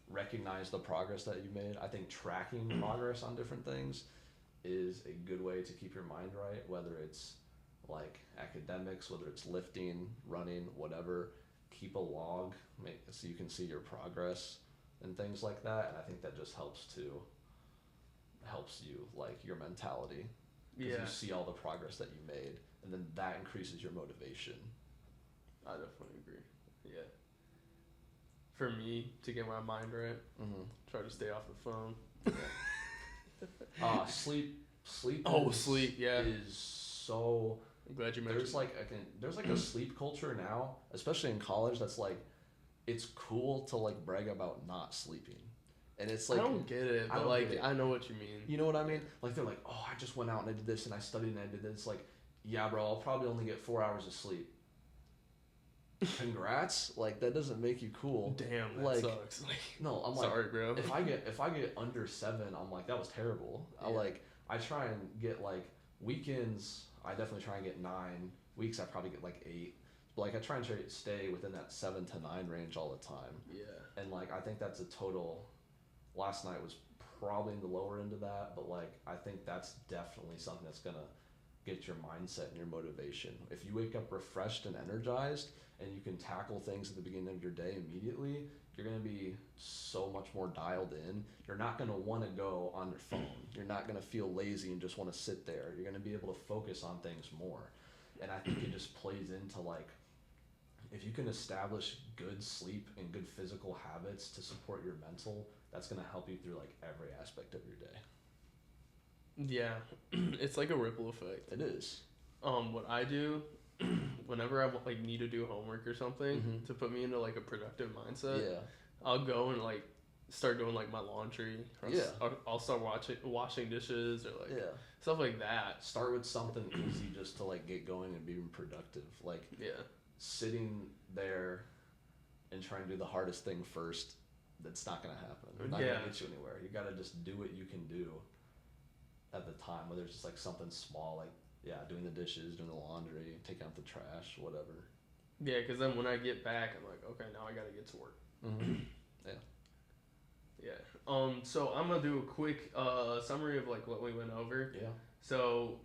recognize the progress that you made. I think tracking progress on different things is a good way to keep your mind right, whether it's like academics, whether it's lifting, running, whatever. Keep a log so you can see your progress and things like that. And I think that just helps you like your mentality, because you see all the progress that you made, and then that increases your motivation. I definitely agree. Yeah. For me, to get my mind right, try to stay off the phone. Sleep. Sleep. Yeah. Is so. I'm glad you mentioned. There's like a sleep culture now, especially in college. That's like, it's cool to like brag about not sleeping, and it's like I don't get it, but I know what you mean. You know what I mean? Like they're like, oh, I just went out and I did this and I studied and I did this. Like, yeah, bro, I'll probably only get 4 hours of sleep. Congrats, like that doesn't make you cool. Damn, that like, sucks. Like, no, I'm like, sorry, bro. If I get under 7, I'm like, that was terrible. Yeah. I try and get like weekends. I definitely try and get 9 weeks. I probably get like 8. But like I try and stay within that 7 to 9 range all the time. Yeah. And like I think that's a total. Last night was probably in the lower end of that, but like I think that's definitely something that's gonna get your mindset and your motivation. If you wake up refreshed and energized and you can tackle things at the beginning of your day immediately, you're going to be so much more dialed in. You're not going to want to go on your phone. You're not going to feel lazy and just want to sit there. You're going to be able to focus on things more. And I think it just plays into like, if you can establish good sleep and good physical habits to support your mental, that's going to help you through like every aspect of your day. Yeah, it's like a ripple effect. It is. What I do, whenever I like need to do homework or something to put me into like a productive mindset, I'll go and like start doing like my laundry. Or I'll start washing dishes or like stuff like that. Start with something easy just to like get going and being productive. Like sitting there and trying to do the hardest thing first, that's not gonna happen. It's not gonna get you anywhere. You gotta just do what you can do at the time, whether it's just like something small, like doing the dishes, doing the laundry, taking out the trash, whatever. Yeah, because then when I get back, I'm like, okay, now I gotta get to work. So I'm gonna do a quick summary of like what we went over. So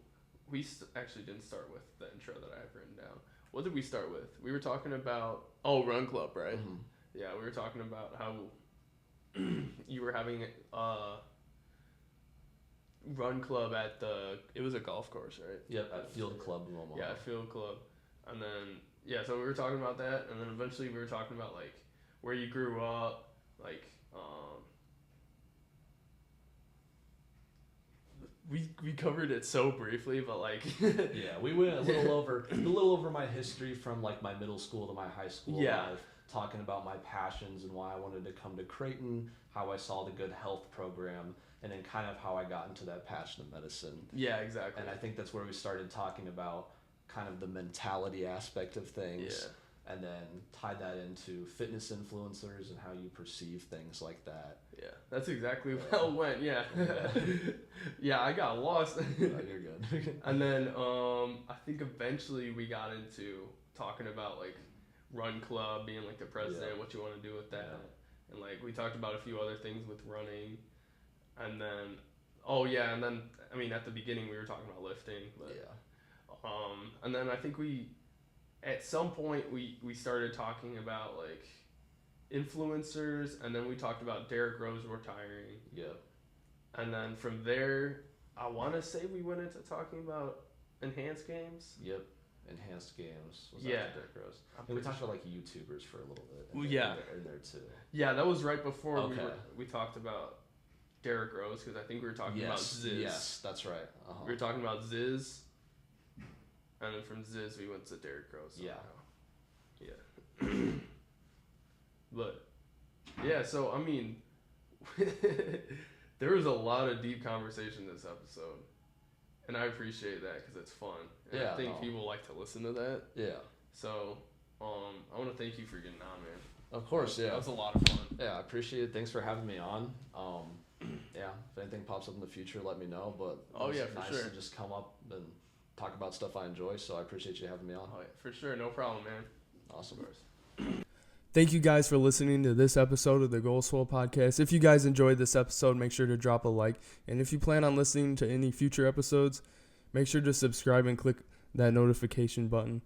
we actually didn't start with the intro that I have written down. What did we start with? We were talking about Run Club, right? Yeah, we were talking about how you were having Run Club at it was a golf course, right? Yep, at Field Club in Omaha. Yeah, Field Club. And then, so we were talking about that, and then eventually we were talking about, like, where you grew up, like, we covered it so briefly, but, like... Yeah, we went a little over my history from, like, my middle school to my high school life, talking about my passions and why I wanted to come to Creighton, how I saw the good health program, and then kind of how I got into that passion of medicine. Yeah, exactly. And I think that's where we started talking about kind of the mentality aspect of things. Yeah. And then tied that into fitness influencers and how you perceive things like that. Yeah, that's exactly how it went. Yeah. Yeah, I got lost. You're good. And then I think eventually we got into talking about like Run Club, being like the president, what you want to do with that. Yeah. And like we talked about a few other things with running. And then, I mean, at the beginning we were talking about lifting, but and then I think at some point we started talking about like influencers, and then we talked about Derrick Rose retiring. Yep. And then from there, I want to say we went into talking about enhanced games. Yep. Enhanced games. Was Derrick Rose? And we talked about like YouTubers for a little bit. In there too. Yeah, that was right before we talked about Derrick Rose, because I think we were talking about Ziz. Yes, that's right. We were talking about Ziz, And then from Ziz, we went to Derrick Crow. Yeah. But, yeah, so, I mean, there was a lot of deep conversation this episode. And I appreciate that because it's fun. And I think people like to listen to that. Yeah. So, I want to thank you for getting on, man. Of course, yeah. That was a lot of fun. Yeah, I appreciate it. Thanks for having me on. Yeah, if anything pops up in the future, let me know. But for nice sure. to just come up and talk about stuff I enjoy. So I appreciate you having me on. Oh, yeah, for sure. No problem, man. Awesome. Thank you guys for listening to this episode of the Goal Swole Podcast. If you guys enjoyed this episode, make sure to drop a like. And if you plan on listening to any future episodes, make sure to subscribe and click that notification button.